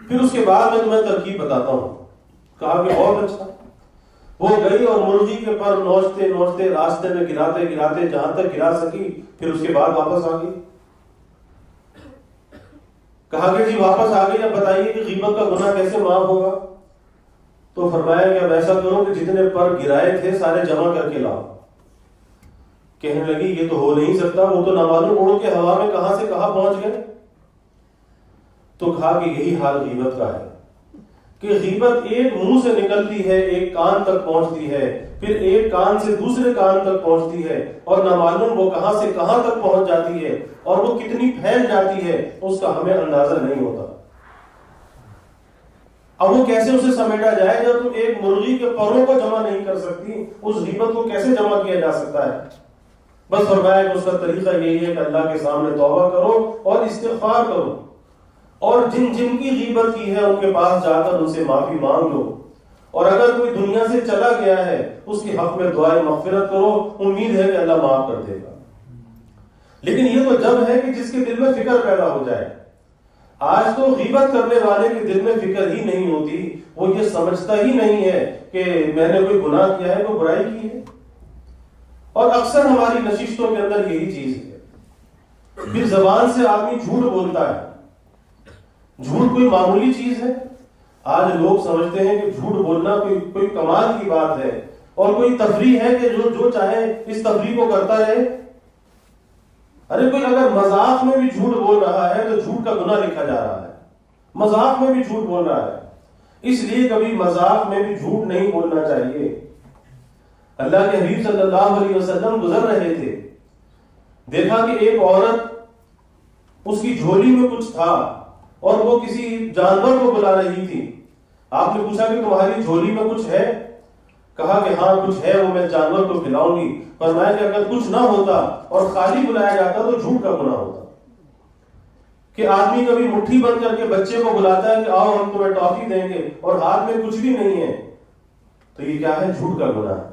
پھر اس کے بعد میں تمہیں ترکیب بتاتا ہوں. کہا کہ بہت اچھا. وہ گئی اور مرغی کے پر نوچتے نوچتے راستے میں گراتے گراتے جہاں تک گرا سکی، پھر اس کے بعد واپس آ گئی. کہا کہ جی واپس آ گئی، اب بتائیے کہ غیبت کا گناہ کیسے معاف ہوگا؟ تو فرمایا کہ اب ایسا کرو کہ جتنے پر گرائے تھے سارے جمع کر کے لاؤ. کہنے لگی یہ تو ہو نہیں سکتا، وہ تو نہ معلوم اڑ کے ہوا میں کہاں سے کہاں پہنچ گئے. تو کہا کہ یہی حال غیبت کا ہے کہ غیبت ایک منہ سے نکلتی ہے، ایک کان تک پہنچتی ہے، پھر ایک کان سے دوسرے کان تک پہنچتی ہے، اور نہ معلوم وہ کہاں سے کہاں تک پہنچ جاتی ہے، اور وہ کتنی پھیل جاتی ہے اس کا ہمیں اندازہ نہیں ہوتا۔ اب وہ کیسے اسے سمیٹا جائے؟ جب تم ایک مرغی کے پروں کو جمع نہیں کر سکتی، اس غیبت کو کیسے جمع کیا جا سکتا ہے؟ بس فرمایا کہ اس کا طریقہ یہی ہے کہ اللہ کے سامنے توبہ کرو اور استغفار کرو، اور جن جن کی غیبت کی ہے ان کے پاس جا کر ان سے معافی مانگ لو، اور اگر کوئی دنیا سے چلا گیا ہے اس کے حق میں دعائے مغفرت کرو، امید ہے کہ اللہ معاف کر دے گا۔ لیکن یہ تو جب ہے کہ جس کے دل میں فکر پیدا ہو جائے۔ آج تو غیبت کرنے والے کے دل میں فکر ہی نہیں ہوتی، وہ یہ سمجھتا ہی نہیں ہے کہ میں نے کوئی گناہ کیا ہے، کوئی برائی کی ہے، اور اکثر ہماری نشستوں کے اندر یہی چیز ہے۔ پھر زبان سے آدمی جھوٹ بولتا ہے۔ جھوٹ کوئی معمولی چیز ہے؟ آج لوگ سمجھتے ہیں کہ جھوٹ بولنا کوئی کمال کی بات ہے، اور کوئی تفریح ہے کہ جو چاہے اس تفریح کو کرتا رہے۔ ارے کوئی اگر مذاق میں بھی جھوٹ بول رہا ہے تو جھوٹ کا گناہ لکھا جا رہا ہے، مذاق میں بھی جھوٹ بول رہا ہے۔ اس لیے کبھی مذاق میں بھی جھوٹ نہیں بولنا چاہیے۔ اللہ کے حبیب صلی اللہ علیہ وسلم گزر رہے تھے، دیکھا کہ ایک عورت، اس کی جھولی میں کچھ تھا اور وہ کسی جانور کو بلا رہی تھی۔ آپ نے پوچھا کہ تمہاری جھولی میں کچھ ہے؟ کہا کہ ہاں کچھ ہے، وہ میں جانور کو کھلاؤں گی۔ فرمایا کہ اگر کچھ نہ ہوتا اور خالی بلایا جاتا تو جھوٹ کا گناہ ہوتا۔ کہ آدمی کبھی مٹھی بند کر کے بچے کو بلاتا ہے کہ آؤ ہم تمہیں ٹافی دیں گے، اور ہاتھ میں کچھ بھی نہیں ہے، تو یہ کیا ہے؟ جھوٹ کا گناہ ہے۔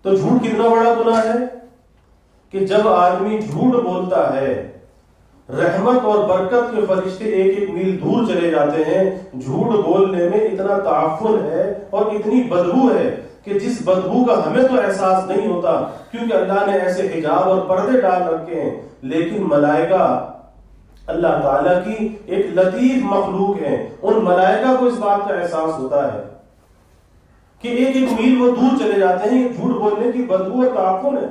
تو جھوٹ کتنا بڑا گناہ ہے کہ جب آدمی جھوٹ بولتا ہے، رحمت اور برکت کے فرشتے ایک ایک میل دور چلے جاتے ہیں۔ جھوٹ بولنے میں اتنا تعفن ہے اور اتنی بدبو ہے کہ جس بدبو کا ہمیں تو احساس نہیں ہوتا، کیونکہ اللہ نے ایسے حجاب اور پردے ڈال رکھے ہیں، لیکن ملائکہ اللہ تعالیٰ کی ایک لطیف مخلوق ہیں، ان ملائکہ کو اس بات کا احساس ہوتا ہے کہ ایک ایک میل وہ دور چلے جاتے ہیں۔ جھوٹ بولنے کی بدبو اور تعفن ہے۔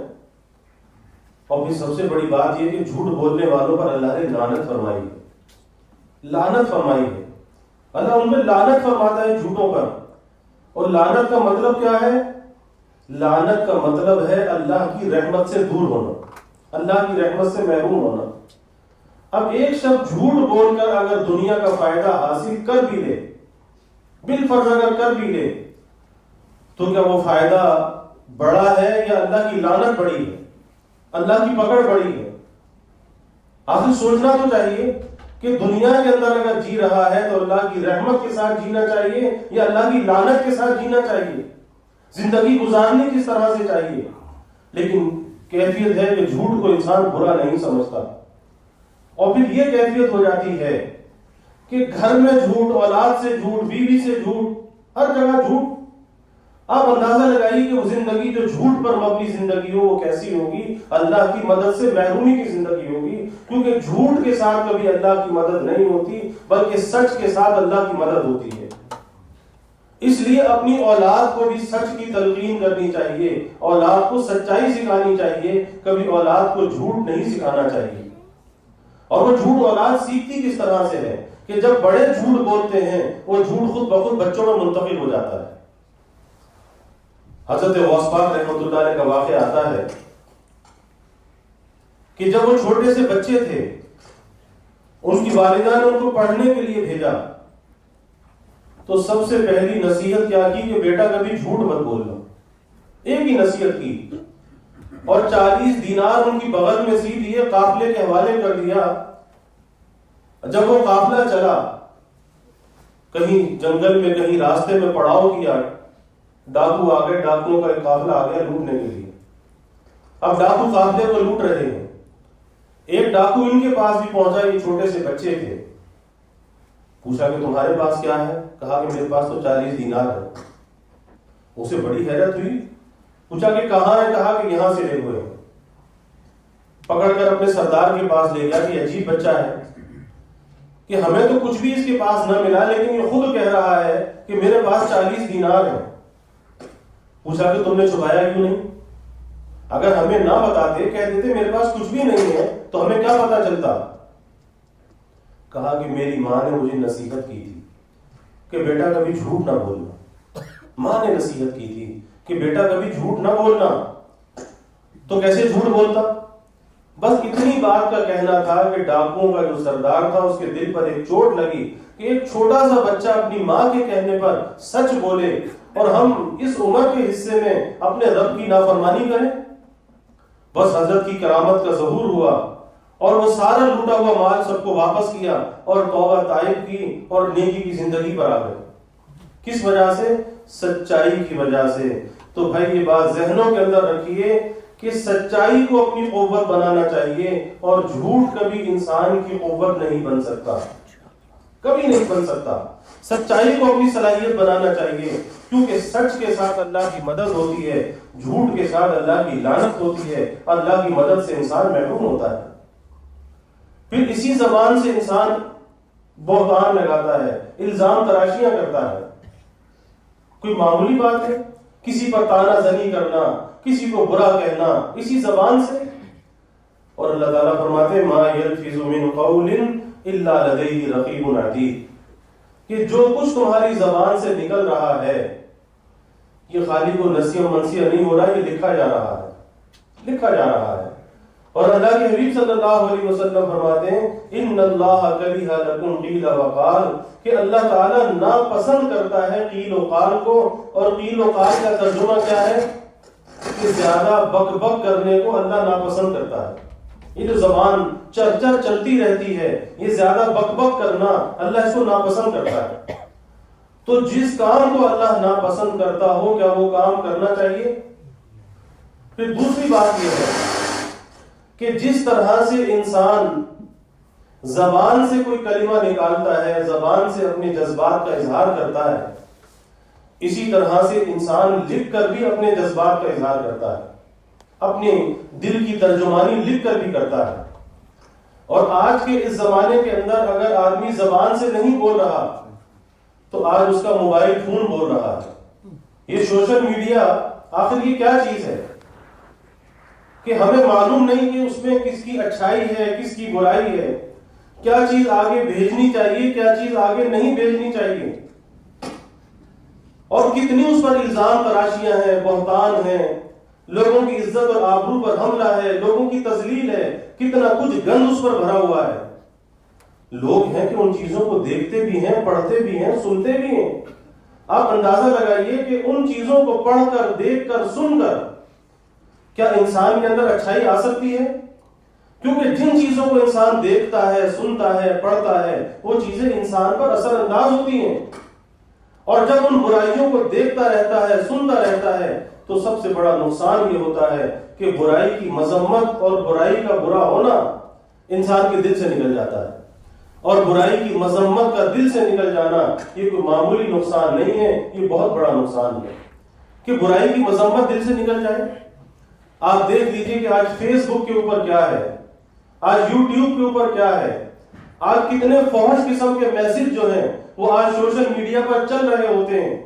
اور پھر سب سے بڑی بات یہ کہ جھوٹ بولنے والوں پر اللہ نے لعنت فرمائی ہے، لعنت فرمائی ہے۔ اللہ ان پہ لعنت فرماتا ہے جھوٹوں پر۔ اور لعنت کا مطلب کیا ہے؟ لعنت کا مطلب ہے اللہ کی رحمت سے دور ہونا، اللہ کی رحمت سے محروم ہونا۔ اب ایک شخص جھوٹ بول کر اگر دنیا کا فائدہ حاصل کر بھی لے، بالفرض اگر کر بھی لے، تو کیا وہ فائدہ بڑا ہے یا اللہ کی لعنت بڑی ہے، اللہ کی پکڑ بڑی ہے؟ آخر سوچنا تو چاہیے کہ دنیا کے اندر اگر جی رہا ہے تو اللہ کی رحمت کے ساتھ جینا چاہیے یا اللہ کی لعنت کے ساتھ جینا چاہیے، زندگی گزارنی کس طرح سے چاہیے۔ لیکن کیفیت ہے کہ جھوٹ کو انسان برا نہیں سمجھتا، اور پھر یہ کیفیت ہو جاتی ہے کہ گھر میں جھوٹ، اولاد سے جھوٹ، بیوی سے جھوٹ، ہر جگہ جھوٹ۔ آپ اندازہ لگائیے کہ وہ زندگی جو جھوٹ پر مبنی زندگی ہو وہ کیسی ہوگی؟ اللہ کی مدد سے محرومی کی زندگی ہوگی، کیونکہ جھوٹ کے ساتھ کبھی اللہ کی مدد نہیں ہوتی بلکہ سچ کے ساتھ اللہ کی مدد ہوتی ہے۔ اس لیے اپنی اولاد کو بھی سچ کی تلقین کرنی چاہیے، اولاد کو سچائی سکھانی چاہیے، کبھی اولاد کو جھوٹ نہیں سکھانا چاہیے۔ اور وہ جھوٹ اولاد سیکھتی کس طرح سے ہے کہ جب بڑے جھوٹ بولتے ہیں وہ جھوٹ خود بخود بچوں میں منتقل ہو جاتا ہے۔ حضرت غوث پاک رحمۃ اللہ علیہ کا واقعہ آتا ہے کہ جب وہ چھوٹے سے بچے تھے، ان کی والدہ نے ان کو پڑھنے کے لیے بھیجا، تو سب سے پہلی نصیحت کیا کی کہ بیٹا کبھی جھوٹ مت بولنا، ایک ہی نصیحت کی، اور 40 دینار ان کی بغل میں سی دیے، قافلے کے حوالے کر دیا۔ جب وہ قافلہ چلا، کہیں جنگل میں کہیں راستے میں پڑاؤ کیا، ڈاکو آ گئے، ڈاکوؤں کا ایک قافلہ آ گیا لوٹنے کے لیے۔ اب ڈاکو قافلے کو لوٹ رہے ہیں، ایک ڈاکو ان کے پاس بھی پہنچا، یہ چھوٹے سے بچے تھے، پوچھا کہ تمہارے پاس کیا ہے؟ کہا کہ میرے پاس تو 40 دینار ہے۔ اسے بڑی حیرت ہوئی، پوچھا کہ کہاں ہے؟ کہا کہ یہاں سے لے ہوئے۔ پکڑ کر اپنے سردار کے پاس لے گیا کہ عجیب بچہ ہے کہ ہمیں تو کچھ بھی اس کے پاس نہ ملا، لیکن یہ خود کہہ رہا ہے کہ میرے پاس 40 دینار ہے۔ پوچھا کہ تم نے چھپایا کیوں نہیں؟ اگر ہمیں نہ بتاتے، کہہ دیتے میرے پاس کچھ بھی نہیں ہے، تو ہمیں کیا پتا چلتا؟ کہا کہ میری ماں نے مجھے نصیحت کی تھی کہ بیٹا کبھی جھوٹ نہ بولنا. ماں نے نصیحت کی تھی کہ بیٹا کبھی جھوٹ نہ بولنا. تو کیسے جھوٹ بولتا؟ بس اتنی بات کا کہنا تھا کہ ڈاکوؤں کا جو سردار تھا اس کے دل پر ایک چوٹ لگی کہ ایک چھوٹا سا بچہ اپنی ماں کے کہنے پر سچ بولے اور ہم اس عمر کے حصے میں اپنے رب کی نافرمانی کریں. بس حضرت کی کرامت کا ظہور ہوا اور وہ سارا لوٹا ہوا مال سب کو واپس کیا اور توبہ طائب کی اور نیکی کی زندگی پر آ گئے. کس وجہ سے؟ سچائی کی وجہ سے. تو بھائی یہ بات ذہنوں کے اندر رکھیے کہ سچائی کو اپنی قوت بنانا چاہیے اور جھوٹ کبھی انسان کی قوت نہیں بن سکتا، کبھی نہیں بن سکتا. سچائی کو اپنی صلاحیت بنانا چاہیے، کیونکہ سچ کے ساتھ اللہ کی مدد ہوتی ہے، جھوٹ کے ساتھ اللہ کی لعنت ہوتی ہے، اللہ کی مدد سے انسان محروم ہوتا ہے. پھر اسی زبان سے انسان بہتان لگاتا ہے، الزام تراشیاں کرتا ہے. کوئی معمولی بات ہے کسی پر طعنہ زنی کرنا، کسی کو برا کہنا اسی زبان سے. اور اللہ تعالیٰ فرماتے ما یلفظ من قول الا لدیہ رقیب عتید، کہ جو کچھ تمہاری زبان سے نکل رہا ہے یہ خالی کو نسیہ منسیہ نہیں ہو رہا، یہ لکھا جا رہا ہے، لکھا جا رہا ہے. اور اللہ کے حبیب صلی اللہ علیہ وسلم فرماتے ہیں ان اللہ کرہ لکم قیل وقال، کہ اللہ تعالیٰ ناپسند کرتا ہے قیل و قال کو. اور قیل و قال کا ترجمہ کیا ہے؟ کہ زیادہ بک بک کرنے کو اللہ ناپسند کرتا ہے. یہ جو زبان چرچر چلتی رہتی ہے، یہ زیادہ بک بک کرنا اللہ اس کو ناپسند کرتا ہے. تو جس کام کو اللہ ناپسند کرتا ہو کیا وہ کام کرنا چاہیے؟ پھر دوسری بات یہ ہے کہ جس طرح سے انسان زبان سے کوئی کلمہ نکالتا ہے، زبان سے اپنے جذبات کا اظہار کرتا ہے، اسی طرح سے انسان لکھ کر بھی اپنے جذبات کا اظہار کرتا ہے، اپنے دل کی ترجمانی لکھ کر بھی کرتا ہے. اور آج کے اس زمانے کے اندر اگر آدمی زبان سے نہیں بول رہا تو آج اس کا موبائل فون بول رہا ہے. یہ سوشل میڈیا آخر یہ کیا چیز ہے کہ ہمیں معلوم نہیں کہ اس میں کس کی اچھائی ہے کس کی برائی ہے، کیا چیز آگے بھیجنی چاہیے کیا چیز آگے نہیں بھیجنی چاہیے. اور کتنی اس پر الزام تراشیاں ہیں، بہتان ہیں، لوگوں کی عزت اور آبرو پر حملہ ہے، لوگوں کی تذلیل ہے، کتنا کچھ گند اس پر بھرا ہوا ہے. لوگ ہیں کہ ان چیزوں کو دیکھتے بھی ہیں، پڑھتے بھی ہیں، سنتے بھی ہیں. آپ اندازہ لگائیے کہ ان چیزوں کو پڑھ کر، دیکھ کر، سن کر کیا انسان کے اندر اچھائی آ سکتی ہے؟ کیونکہ جن چیزوں کو انسان دیکھتا ہے، سنتا ہے، پڑھتا ہے، وہ چیزیں انسان پر اثر انداز ہوتی ہیں. اور جب ان برائیوں کو دیکھتا رہتا ہے، سنتا رہتا ہے، تو سب سے بڑا نقصان یہ ہوتا ہے کہ برائی کی مذمت اور برائی کا برا ہونا انسان کے دل سے نکل جاتا ہے. اور برائی کی مذمت کا دل سے نکل جانا یہ کوئی معمولی نقصان نہیں ہے، یہ بہت بڑا نقصان ہے کہ برائی کی مذمت دل سے نکل جائے. آپ دیکھ لیجئے کہ آج فیس بک کے اوپر کیا ہے، آج یوٹیوب کے اوپر کیا ہے، آج کتنے فحش قسم کے میسج جو ہیں وہ آج سوشل میڈیا پر چل رہے ہوتے ہیں.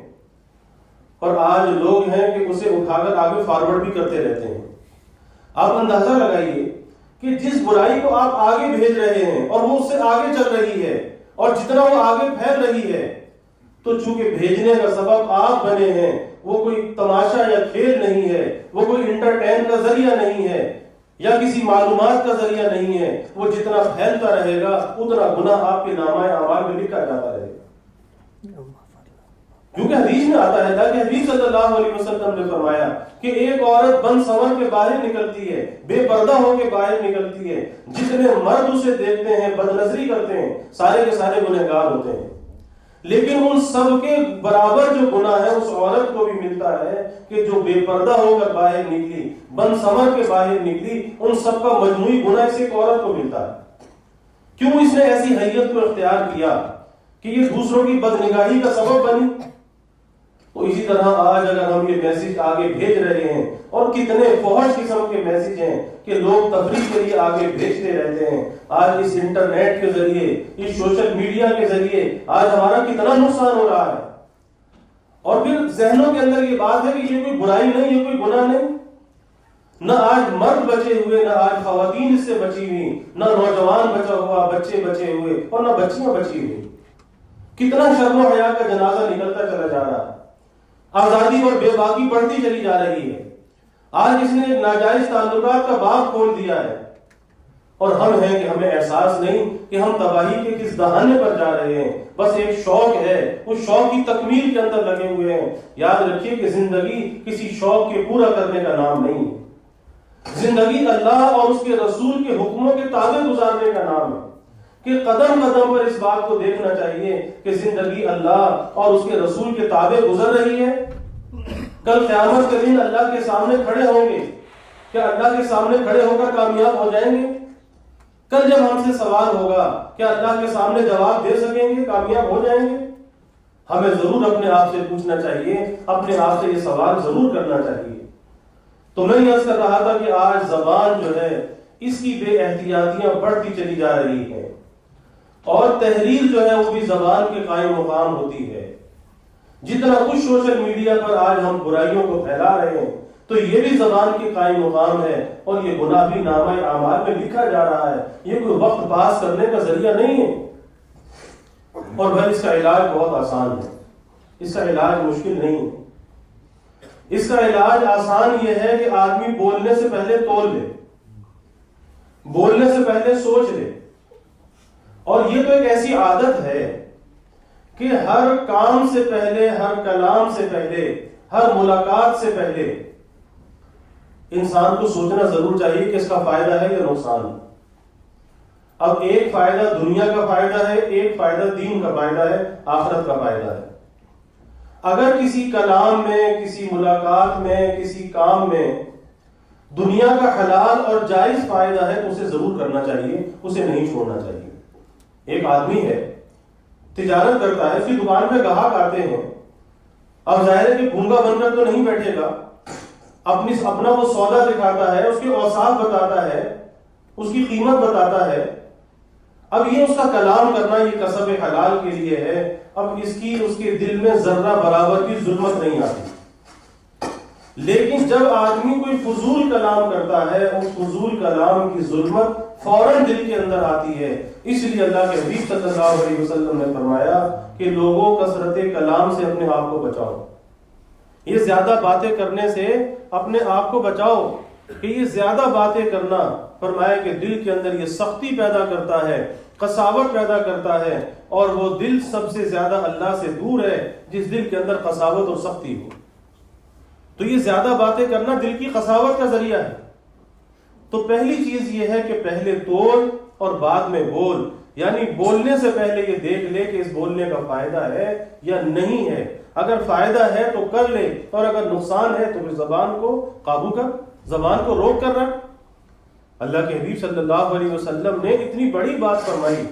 اور آج لوگ ہیں کہ اسے اٹھا کر آگے فارورڈ بھی کرتے رہتے ہیں. آپ اندازہ لگائیے کہ جس برائی کو آپ آگے بھیج رہے ہیں اور وہ اس سے آگے چل رہی ہے اور جتنا وہ آگے پھیل رہی ہے، تو چونکہ بھیجنے کا سبب آپ بنے ہیں، وہ کوئی تماشا یا کھیل نہیں ہے، وہ کوئی انٹرٹین کا ذریعہ نہیں ہے یا کسی معلومات کا ذریعہ نہیں ہے. وہ جتنا پھیلتا رہے گا اتنا گناہ آپ کے نامہ اعمال میں لکھا جاتا رہے گا. کیونکہ حدیث میں آتا ہے، اللہ کے حبیب صلی اللہ علیہ وسلم نے فرمایا کہ ایک عورت بن سنور کے باہر نکلتی ہے، بے پردہ ہو کے باہر نکلتی ہے، جتنے مرد اسے دیکھتے ہیں، بد نظری کرتے ہیں، سارے کے سارے گنہگار ہوتے ہیں. لیکن ان سب کے برابر جو گناہ ہے اس عورت کو بھی ملتا ہے کہ جو بے پردہ ہو کر باہر نکلی، بن سنور کے باہر نکلی، ان سب کا مجموعی گناہ اس ایک عورت کو ملتا ہے. کیوں اس نے ایسی حیت کو اختیار کیا کہ یہ دوسروں کی بدنگاہی کا سبب بنی. تو اسی طرح آج اگر ہم یہ میسج آگے بھیج رہے ہیں، اور کتنے فحش قسم کے میسج ہیں کہ لوگ تفریح کے لیے آگے بھیجتے رہتے ہیں. آج اس انٹرنیٹ کے ذریعے، اس سوشل میڈیا کے ذریعے آج ہمارا کتنا نقصان ہو رہا ہے. اور پھر ذہنوں کے اندر یہ بات ہے کہ یہ کوئی برائی نہیں، یہ کوئی گناہ نہیں. نہ آج مرد بچے ہوئے، نہ آج خواتین اس سے بچی ہوئی، نہ نوجوان بچا ہوا، بچے بچے ہوئے، اور نہ بچیاں بچی ہوئی. کتنا شرم و حیا کا جنازہ نکلتا چلا جا رہا ہے، آزادی اور بے باکی بڑھتی چلی جا رہی ہے۔ آج اس نے ناجائز تعلقات کا باب کھول دیا ہے، اور ہم ہیں کہ ہمیں احساس نہیں کہ ہم تباہی کے کس دہانے پر جا رہے ہیں، بس ایک شوق ہے، اس شوق کی تکمیل کے اندر لگے ہوئے ہیں۔ یاد رکھیے کہ زندگی کسی شوق کے پورا کرنے کا نام نہیں ہے، زندگی اللہ اور اس کے رسول کے حکموں کے تابع گزارنے کا نام ہے، کہ قدم قدم پر اس بات کو دیکھنا چاہیے کہ زندگی اللہ اور اس کے رسول کے تابع گزر رہی ہے۔ کل قیامت کے دن اللہ کے سامنے کھڑے ہوں گے، کیا اللہ کے سامنے کھڑے ہو کر کامیاب ہو جائیں گے؟ کل جب ہم سے سوال ہوگا کیا اللہ کے سامنے جواب دے سکیں گے، کامیاب ہو جائیں گے؟ ہمیں ضرور اپنے آپ سے پوچھنا چاہیے، اپنے آپ سے یہ سوال ضرور کرنا چاہیے۔ تو میں یہ عرض کر رہا تھا کہ آج زبان جو ہے اس کی بے احتیاطیاں بڑھتی چلی جا رہی ہیں، اور تحریر جو ہے وہ بھی زبان کے قائم مقام ہوتی ہے۔ جتنا کچھ سوشل میڈیا پر آج ہم برائیوں کو پھیلا رہے ہیں تو یہ بھی زبان کے قائم مقام ہے، اور یہ گناہ بھی نامہ اعمال میں لکھا جا رہا ہے۔ یہ کوئی وقت پاس کرنے کا ذریعہ نہیں ہے، اور بھائی اس کا علاج بہت آسان ہے، اس کا علاج مشکل نہیں ہے۔ اس کا علاج آسان یہ ہے کہ آدمی بولنے سے پہلے تول لے، بولنے سے پہلے سوچ لے، اور یہ تو ایک ایسی عادت ہے کہ ہر کام سے پہلے، ہر کلام سے پہلے، ہر ملاقات سے پہلے انسان کو سوچنا ضرور چاہیے کہ اس کا فائدہ ہے یا نقصان۔ اب ایک فائدہ دنیا کا فائدہ ہے، ایک فائدہ دین کا فائدہ ہے، آخرت کا فائدہ ہے۔ اگر کسی کلام میں، کسی ملاقات میں، کسی کام میں دنیا کا حلال اور جائز فائدہ ہے تو اسے ضرور کرنا چاہیے، اسے نہیں چھوڑنا چاہیے۔ ایک آدمی ہے، تجارت کرتا ہے، اس کی دکان پہ گاہک آتے ہیں، اب ظاہر ہے کہ گونگا بن کر تو نہیں بیٹھے گا، اپنا وہ سودا دکھاتا ہے، اس کے اوصاف بتاتا ہے، اس کی قیمت بتاتا ہے۔ اب یہ اس کا کلام کرنا یہ کسب حلال کے لیے ہے، اب اس کے دل میں ذرہ برابر کی ظلمت نہیں آتی۔ لیکن جب آدمی کوئی فضول کلام کرتا ہے، اس فضول کلام کی ظلمت فوراً دل کے اندر آتی ہے۔ اس لیے اللہ کے حبیب صلی اللہ علیہ وسلم نے فرمایا کہ لوگوں کثرت کلام سے اپنے آپ کو بچاؤ، یہ زیادہ باتیں کرنے سے اپنے آپ کو بچاؤ، کہ یہ زیادہ باتیں کرنا فرمایا کہ دل کے اندر یہ سختی پیدا کرتا ہے، قساوت پیدا کرتا ہے، اور وہ دل سب سے زیادہ اللہ سے دور ہے جس دل کے اندر قساوت اور سختی ہو۔ تو یہ زیادہ باتیں کرنا دل کی قساوت کا ذریعہ ہے۔ تو پہلی چیز یہ ہے کہ پہلے تول اور بعد میں بول، یعنی بولنے سے پہلے یہ دیکھ لے کہ اس بولنے کا فائدہ ہے یا نہیں ہے۔ اگر فائدہ ہے تو کر لے، اور اگر نقصان ہے تو پھر زبان کو قابو کر، زبان کو روک کر رکھ۔ اللہ کے حبیب صلی اللہ علیہ وسلم نے اتنی بڑی بات فرمائی،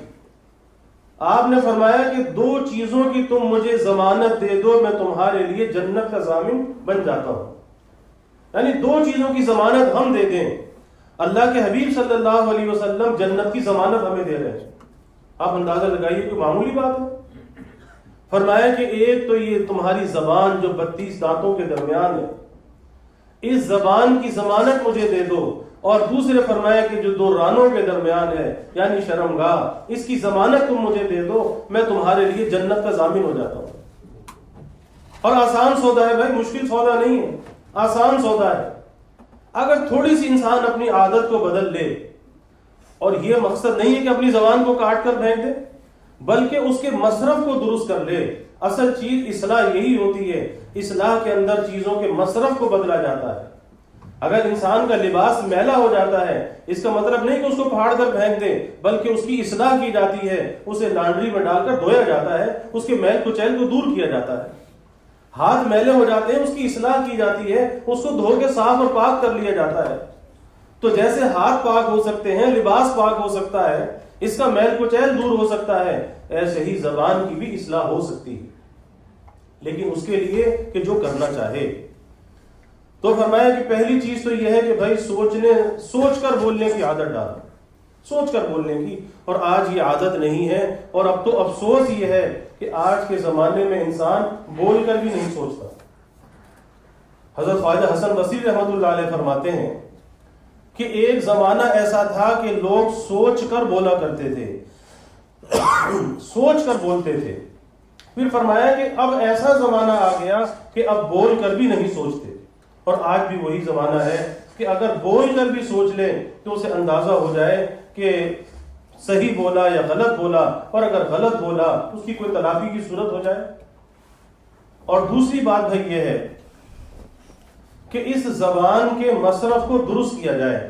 آپ نے فرمایا کہ 2 چیزوں کی تم مجھے ضمانت دے دو، میں تمہارے لیے جنت کا ضامن بن جاتا ہوں۔ یعنی 2 چیزوں کی ضمانت ہم دے دیں، اللہ کے حبیب صلی اللہ علیہ وسلم جنت کی ضمانت ہمیں دے رہے ہیں۔ آپ اندازہ لگائیے کہ معمولی بات ہے۔ فرمایا کہ ایک تو یہ تمہاری زبان جو 32 دانتوں کے درمیان ہے، اس زبان کی ضمانت مجھے دے دو، اور دوسرے فرمایا کہ جو 2 رانوں کے درمیان ہے یعنی شرمگاہ، اس کی ضمانت تم مجھے دے دو، میں تمہارے لیے جنت کا ضامن ہو جاتا ہوں۔ اور آسان سودا ہے بھائی، مشکل سودا نہیں ہے، آسان سودا ہے۔ اگر تھوڑی سی انسان اپنی عادت کو بدل لے، اور یہ مقصد نہیں ہے کہ اپنی زبان کو کاٹ کر پھینک دے، بلکہ اس کے مصرف کو درست کر لے۔ اصل چیز اصلاح یہی ہوتی ہے، اصلاح کے اندر چیزوں کے مصرف کو بدلا جاتا ہے۔ اگر انسان کا لباس میلا ہو جاتا ہے، اس کا مطلب نہیں کہ اس کو پھاڑ کر پھینک دے، بلکہ اس کی اصلاح کی جاتی ہے، اسے لانڈری میں ڈال کر دھویا جاتا ہے، اس کے میل کچیل کو دور کیا جاتا ہے۔ ہاتھ میلے ہو جاتے ہیں، اس کی اصلاح کی جاتی ہے، اس کو دھو کے صاف اور پاک کر لیا جاتا ہے۔ تو جیسے ہاتھ پاک ہو سکتے ہیں، لباس پاک ہو سکتا ہے، اس کا میل کچیل دور ہو سکتا ہے، ایسے ہی زبان کی بھی اصلاح ہو سکتی ہے، لیکن اس کے لیے کہ جو کرنا چاہے۔ تو فرمایا کہ پہلی چیز تو یہ ہے کہ بھائی سوچ کر بولنے کی عادت ڈالو، سوچ کر بولنے کی، اور آج یہ عادت نہیں ہے، اور اب تو افسوس یہ ہے کہ آج کے زمانے میں انسان بول کر بھی نہیں سوچتا۔ حضرت خواجہ حسن بصری رحمۃ اللہ علیہ فرماتے ہیں کہ ایک زمانہ ایسا تھا کہ لوگ سوچ کر بولا کرتے تھے، سوچ کر بولتے تھے، پھر فرمایا کہ اب ایسا زمانہ آ گیا کہ اب بول کر بھی نہیں سوچتے، اور آج بھی وہی زمانہ ہے کہ اگر بول کر بھی سوچ لیں تو اسے اندازہ ہو جائے کہ صحیح بولا یا غلط بولا، اور اگر غلط بولا اس کی کوئی تلافی کی صورت ہو جائے۔ اور دوسری بات بھائی یہ ہے کہ اس زبان کے مصرف کو درست کیا جائے۔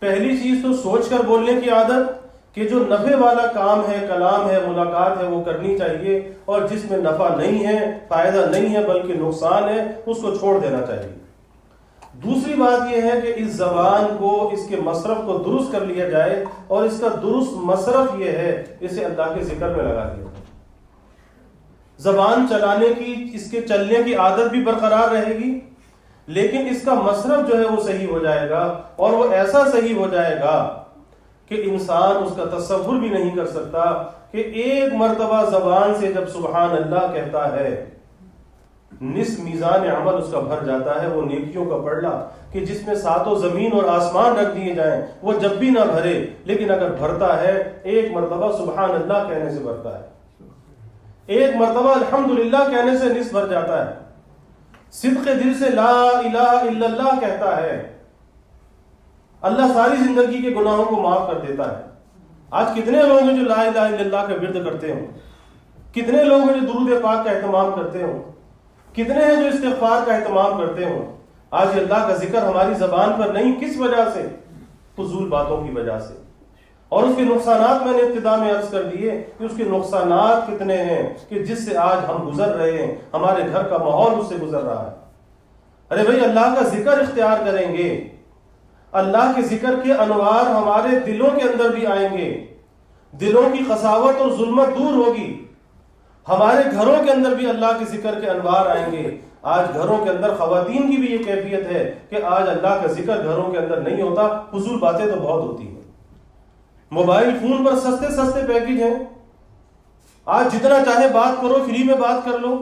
پہلی چیز تو سوچ کر بولنے کی عادت، کہ جو نفع والا کام ہے، کلام ہے، ملاقات ہے، وہ کرنی چاہیے، اور جس میں نفع نہیں ہے، فائدہ نہیں ہے بلکہ نقصان ہے، اس کو چھوڑ دینا چاہیے۔ دوسری بات یہ ہے کہ اس زبان کو، اس کے مصرف کو درست کر لیا جائے، اور اس کا درست مصرف یہ ہے اسے اللہ کے ذکر میں لگا دیا جائے۔ زبان چلانے کی، اس کے چلنے کی عادت بھی برقرار رہے گی، لیکن اس کا مصرف جو ہے وہ صحیح ہو جائے گا، اور وہ ایسا صحیح ہو جائے گا کہ انسان اس کا تصور بھی نہیں کر سکتا کہ ایک مرتبہ زبان سے جب سبحان اللہ کہتا ہے، نصف میزان عمل اس کا بھر جاتا ہے، وہ نیکیوں کا پڑلا کہ جس میں ساتوں زمین اور آسمان رکھ دیے جائیں وہ جب بھی نہ بھرے، لیکن اگر بھرتا ہے ایک مرتبہ سبحان اللہ کہنے سے بھرتا ہے، ایک مرتبہ الحمدللہ کہنے سے نصف بھر جاتا ہے، صدق دل سے لا الہ الا اللہ کہتا ہے، اللہ ساری زندگی کے گناہوں کو معاف کر دیتا ہے۔ آج کتنے لوگ ہیں جو لا الہ الا اللہ کا ورد کرتے ہوں، کتنے لوگ ہیں جو درود پاک کا اہتمام کرتے ہوں، کتنے ہیں جو استغفار کا اہتمام کرتے ہوں۔ آج اللہ کا ذکر ہماری زبان پر نہیں، کس وجہ سے؟ فضول باتوں کی وجہ سے۔ اور اس کے نقصانات میں نے ابتدا میں عرض کر دیے کہ اس کے نقصانات کتنے ہیں کہ جس سے آج ہم گزر رہے ہیں، ہمارے گھر کا ماحول اس سے گزر رہا ہے۔ ارے بھائی اللہ کا ذکر اختیار کریں گے، اللہ کے ذکر کے انوار ہمارے دلوں کے اندر بھی آئیں گے، دلوں کی قساوت اور ظلمت دور ہوگی، ہمارے گھروں کے اندر بھی اللہ کے ذکر کے انوار آئیں گے۔ آج گھروں کے اندر خواتین کی بھی یہ کیفیت ہے کہ آج اللہ کا ذکر گھروں کے اندر نہیں ہوتا، فضول باتیں تو بہت ہوتی ہیں۔ موبائل فون پر سستے سستے پیکج ہیں، آج جتنا چاہے بات کرو، فری میں بات کر لو،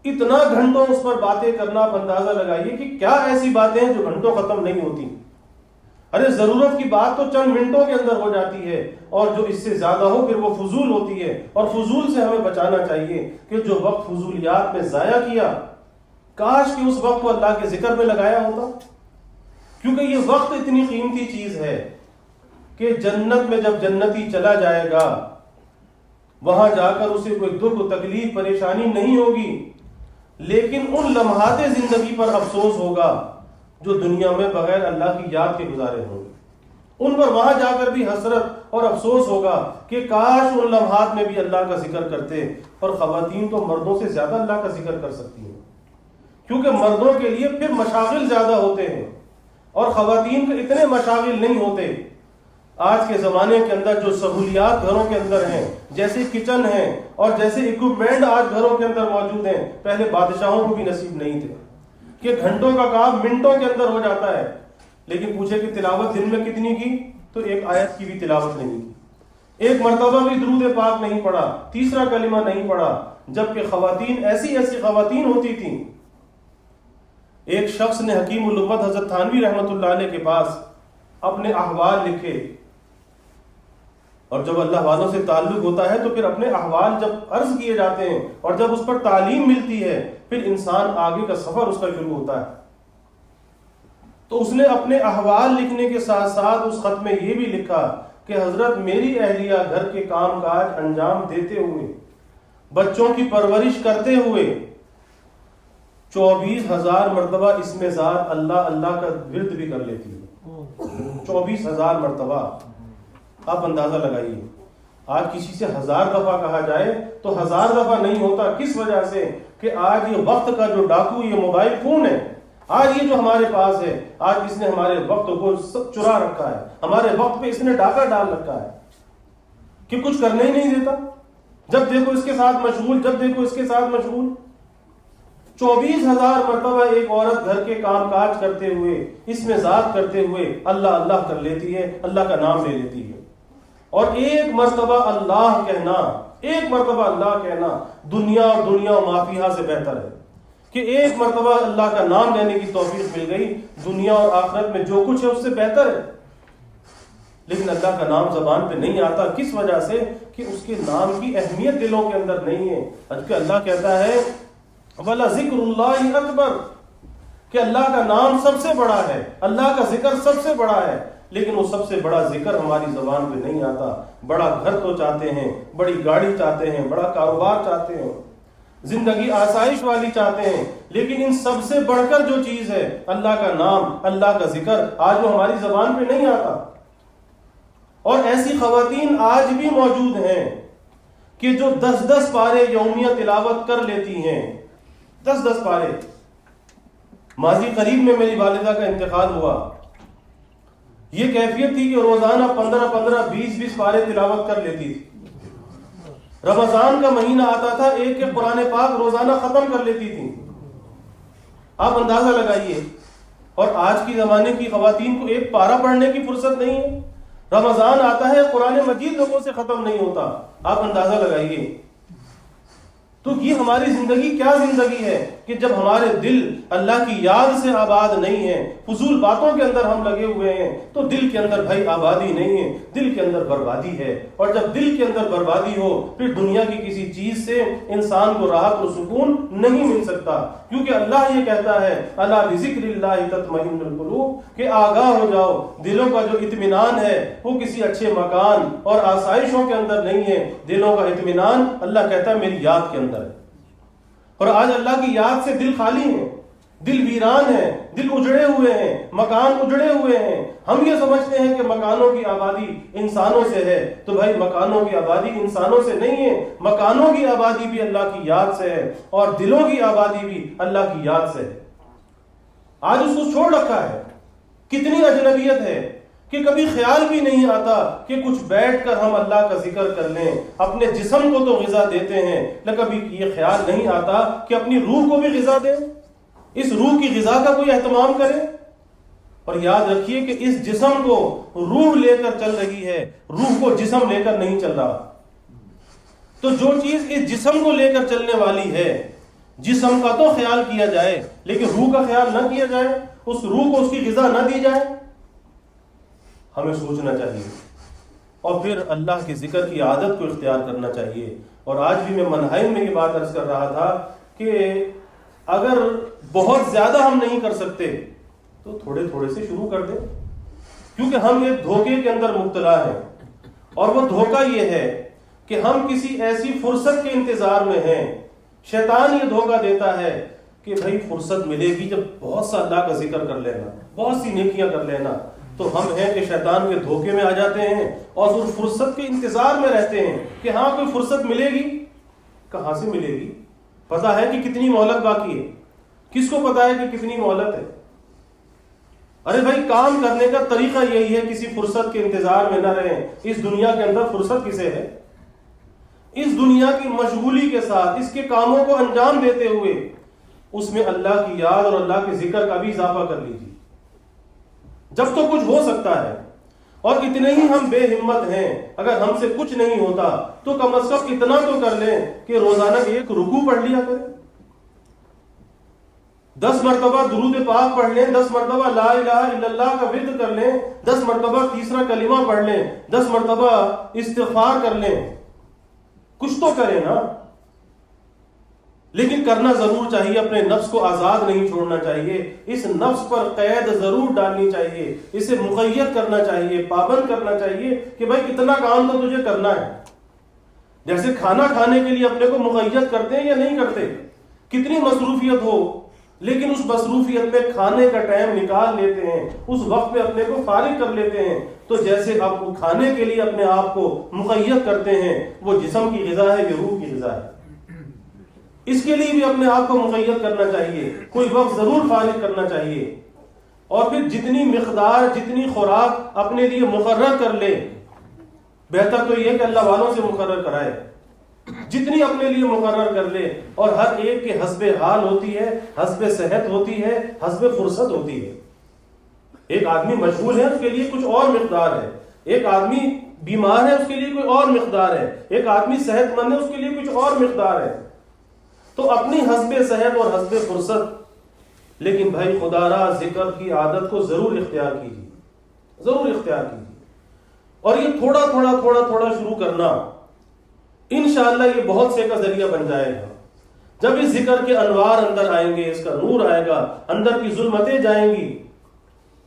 اتنا گھنٹوں اس پر باتیں کرنا، آپ اندازہ لگائیے کہ کیا ایسی باتیں ہیں جو گھنٹوں ختم نہیں ہوتی۔ ارے ضرورت کی بات تو چند منٹوں کے اندر ہو جاتی ہے، اور جو اس سے زیادہ ہو پھر وہ فضول ہوتی ہے، اور فضول سے ہمیں بچانا چاہیے کہ جو وقت فضولیات میں ضائع کیا، کاش کہ اس وقت کو اللہ کے ذکر میں لگایا ہوتا، کیونکہ یہ وقت اتنی قیمتی چیز ہے کہ جنت میں جب جنتی چلا جائے گا، وہاں جا کر اسے کوئی دکھ، تکلیف، پریشانی نہیں ہوگی، لیکن ان لمحات زندگی پر افسوس ہوگا جو دنیا میں بغیر اللہ کی یاد کے گزارے ہوں گے۔ ان پر وہاں جا کر بھی حسرت اور افسوس ہوگا کہ کاش ان لمحات میں بھی اللہ کا ذکر کرتے۔ اور خواتین تو مردوں سے زیادہ اللہ کا ذکر کر سکتی ہیں، کیونکہ مردوں کے لیے پھر مشاغل زیادہ ہوتے ہیں اور خواتین کے اتنے مشاغل نہیں ہوتے۔ آج کے زمانے کے اندر جو سہولیات گھروں کے اندر ہیں، جیسے کچن ہیں اور جیسے اکوپمنٹ آج گھروں کے اندر موجود ہیں، پہلے بادشاہوں کو بھی نصیب نہیں تھے کہ گھنٹوں کا کام منٹوں کے اندر ہو جاتا ہے۔ لیکن پوچھے کہ تلاوت دن میں کتنی کی، تو ایک آیت کی بھی تلاوت نہیں کی، ایک مرتبہ بھی درود پاک نہیں پڑھا، تیسرا کلمہ نہیں پڑھا، جبکہ خواتین ایسی ایسی خواتین ہوتی تھیں۔ ایک شخص نے حکیم الامت حضرت تھانوی رحمۃ اللہ علیہ کے پاس اپنے احوال لکھے، اور جب اللہ والوں سے تعلق ہوتا ہے تو پھر اپنے احوال جب عرض کیے جاتے ہیں اور جب اس پر تعلیم ملتی ہے، پھر انسان آگے کا سفر اس کا شروع ہوتا ہے۔ تو اس نے اپنے احوال لکھنے کے ساتھ ساتھ اس خط میں یہ بھی لکھا کہ حضرت میری اہلیہ گھر کے کام کاج انجام دیتے ہوئے، بچوں کی پرورش کرتے ہوئے 24,000 مرتبہ اسم ذات اللہ اللہ کا ورد بھی کر لیتی ہے۔ 24,000 مرتبہ، آپ اندازہ لگائیے۔ آج کسی سے 1000 دفعہ کہا جائے تو 1000 دفعہ نہیں ہوتا۔ کس وجہ سے؟ کہ آج یہ وقت کا جو ڈاکو یہ موبائل فون ہے، آج یہ جو ہمارے پاس ہے، آج اس نے ہمارے وقت کو چرا رکھا ہے، ہمارے وقت پہ اس نے ڈاکہ ڈال رکھا ہے کہ کچھ کرنے ہی نہیں دیتا۔ جب دیکھو اس کے ساتھ مشغول، جب دیکھو اس کے ساتھ مشغول۔ 24,000 مرتبہ ایک عورت گھر کے کام کاج کرتے ہوئے، اس میں ذات کرتے ہوئے اللہ اللہ کر لیتی ہے، اللہ کا نام لے لیتی ہے۔ اور ایک مرتبہ اللہ کہنا، ایک مرتبہ اللہ کہنا دنیا اور دنیا و ما فیہا سے بہتر ہے کہ ایک مرتبہ اللہ کا نام لینے کی توفیق مل گئی، دنیا اور آخرت میں جو کچھ ہے اس سے بہتر ہے۔ لیکن اللہ کا نام زبان پہ نہیں آتا. کس وجہ سے؟ کہ اس کے نام کی اہمیت دلوں کے اندر نہیں ہے. جبکہ اللہ کہتا ہے وَلَذِكْرُ اللَّهِ أَكْبَرُ، کہ اللہ کا نام سب سے بڑا ہے، اللہ کا ذکر سب سے بڑا ہے، لیکن وہ سب سے بڑا ذکر ہماری زبان پہ نہیں آتا. بڑا گھر تو چاہتے ہیں، بڑی گاڑی چاہتے ہیں، بڑا کاروبار چاہتے ہیں، زندگی آسائش والی چاہتے ہیں، لیکن ان سب سے بڑھ کر جو چیز ہے اللہ کا نام، اللہ کا ذکر، آج وہ ہماری زبان پہ نہیں آتا. اور ایسی خواتین آج بھی موجود ہیں کہ جو 10 پارے یومیہ تلاوت کر لیتی ہیں. 10 پارے. ماضی قریب میں میری والدہ کا انتقال ہوا. یہ کیفیت تھی کہ روزانہ 15 20 پارے تلاوت کر لیتی تھی. رمضان کا مہینہ آتا تھا، ایک قرآن پاک روزانہ ختم کر لیتی تھی. آپ اندازہ لگائیے. اور آج کی زمانے کی خواتین کو ایک پارہ پڑھنے کی فرصت نہیں ہے. رمضان آتا ہے، قرآن مجید لوگوں سے ختم نہیں ہوتا. آپ اندازہ لگائیے. تو یہ ہماری زندگی کیا زندگی ہے کہ جب ہمارے دل اللہ کی یاد سے آباد نہیں ہیں، فضول باتوں کے اندر ہم لگے ہوئے ہیں، تو دل کے اندر بھائی آبادی نہیں ہے، دل کے اندر بربادی ہے. اور جب دل کے اندر بربادی ہو پھر دنیا کی کسی چیز سے انسان کو راحت و سکون نہیں مل سکتا. کیونکہ اللہ یہ کہتا ہے الا بذکر اللہ تطمئن القلوب، کہ آگاہ ہو جاؤ، دلوں کا جو اطمینان ہے وہ کسی اچھے مکان اور آسائشوں کے اندر نہیں ہے. دلوں کا اطمینان اللہ کہتا ہے میری یاد کے اندر. اور آج اللہ کی یاد سے دل خالی ہیں، دل ویران ہے، دل اجڑے ہوئے ہیں، مکان اجڑے ہوئے ہیں. ہم یہ سمجھتے ہیں کہ مکانوں کی آبادی انسانوں سے ہے، تو بھائی مکانوں کی آبادی انسانوں سے نہیں ہے. مکانوں کی آبادی بھی اللہ کی یاد سے ہے، اور دلوں کی آبادی بھی اللہ کی یاد سے ہے. آج اس کو چھوڑ رکھا ہے. کتنی اجنبیت ہے کہ کبھی خیال بھی نہیں آتا کہ کچھ بیٹھ کر ہم اللہ کا ذکر کر لیں. اپنے جسم کو تو غذا دیتے ہیں، لیکن کبھی یہ خیال نہیں آتا کہ اپنی روح کو بھی غذا دیں، اس روح کی غذا کا کوئی اہتمام کریں. اور یاد رکھیے کہ اس جسم کو روح لے کر چل رہی ہے، روح کو جسم لے کر نہیں چل رہا. تو جو چیز اس جسم کو لے کر چلنے والی ہے، جسم کا تو خیال کیا جائے لیکن روح کا خیال نہ کیا جائے، اس روح کو اس کی غذا نہ دی جائے. ہمیں سوچنا چاہیے اور پھر اللہ کے ذکر کی عادت کو اختیار کرنا چاہیے. اور آج بھی میں منہائم میں یہ بات عرض کر رہا تھا کہ اگر بہت زیادہ ہم نہیں کر سکتے تو تھوڑے تھوڑے سے شروع کر دیں. کیونکہ ہم ایک دھوکے کے اندر مبتلا ہیں، اور وہ دھوکہ یہ ہے کہ ہم کسی ایسی فرصت کے انتظار میں ہیں. شیطان یہ دھوکہ دیتا ہے کہ بھائی فرصت ملے گی جب بہت سا اللہ کا ذکر کر لینا، بہت سی نیکیاں کر لینا. تو ہم ہیں کہ شیطان کے دھوکے میں آ جاتے ہیں اور اس فرصت کے انتظار میں رہتے ہیں کہ ہاں کوئی فرصت ملے گی. کہاں سے ملے گی؟ پتہ ہے کہ کتنی مہلت باقی ہے؟ کس کو پتا ہے کہ کتنی مہلت ہے؟ ارے بھائی کام کرنے کا طریقہ یہی ہے، کسی فرصت کے انتظار میں نہ رہیں. اس دنیا کے اندر فرصت کسے ہے؟ اس دنیا کی مشغولی کے ساتھ اس کے کاموں کو انجام دیتے ہوئے اس میں اللہ کی یاد اور اللہ کے ذکر کا بھی اضافہ کر لیجیے جب تو کچھ ہو سکتا ہے. اور اتنے ہی ہم بے ہمت ہیں، اگر ہم سے کچھ نہیں ہوتا تو کم از کم اتنا تو کر لیں کہ روزانہ ایک رکوع پڑھ لیا کریں، 10 مرتبہ درود پاک پڑھ لیں، 10 مرتبہ لا الہ الا اللہ کا ورد کر لیں، 10 مرتبہ تیسرا کلمہ پڑھ لیں، 10 مرتبہ استغفار کر لیں. کچھ تو کریں نا. لیکن کرنا ضرور چاہیے، اپنے نفس کو آزاد نہیں چھوڑنا چاہیے، اس نفس پر قید ضرور ڈالنی چاہیے، اسے مقید کرنا چاہیے، پابند کرنا چاہیے کہ بھائی اتنا کام تو تجھے کرنا ہے. جیسے کھانا کھانے کے لیے اپنے کو مقید کرتے ہیں یا نہیں کرتے؟ کتنی مصروفیت ہو لیکن اس مصروفیت میں کھانے کا ٹائم نکال لیتے ہیں، اس وقت میں اپنے کو فارغ کر لیتے ہیں. تو جیسے آپ کھانے کے لیے اپنے آپ کو مقید کرتے ہیں، وہ جسم کی غذا ہے، یہ روح کی غذا ہے، اس کے لیے بھی اپنے آپ کو مقید کرنا چاہیے، کوئی وقت ضرور فارغ کرنا چاہیے. اور پھر جتنی مقدار، جتنی خوراک اپنے لیے مقرر کر لے، بہتر تو یہ کہ اللہ والوں سے مقرر کرائے، جتنی اپنے لیے مقرر کر لے. اور ہر ایک کے حسب حال ہوتی ہے، حسب صحت ہوتی ہے، حسب فرصت ہوتی ہے. ایک آدمی مشغول ہے، اس کے لیے کچھ اور مقدار ہے، ایک آدمی بیمار ہے، اس کے لیے کوئی اور مقدار ہے، ایک آدمی صحت مند ہے، اس کے لیے کچھ اور مقدار ہے. تو اپنی حسب صحت اور حسب فرصت، لیکن بھائی خدا را ذکر کی عادت کو ضرور اختیار کیجیے، ضرور اختیار کیجیے. اور یہ تھوڑا تھوڑا تھوڑا تھوڑا شروع کرنا انشاءاللہ یہ بہت سے کا ذریعہ بن جائے گا. جب اس ذکر کے انوار اندر آئیں گے، اس کا نور آئے گا، اندر کی ظلمتیں جائیں گی،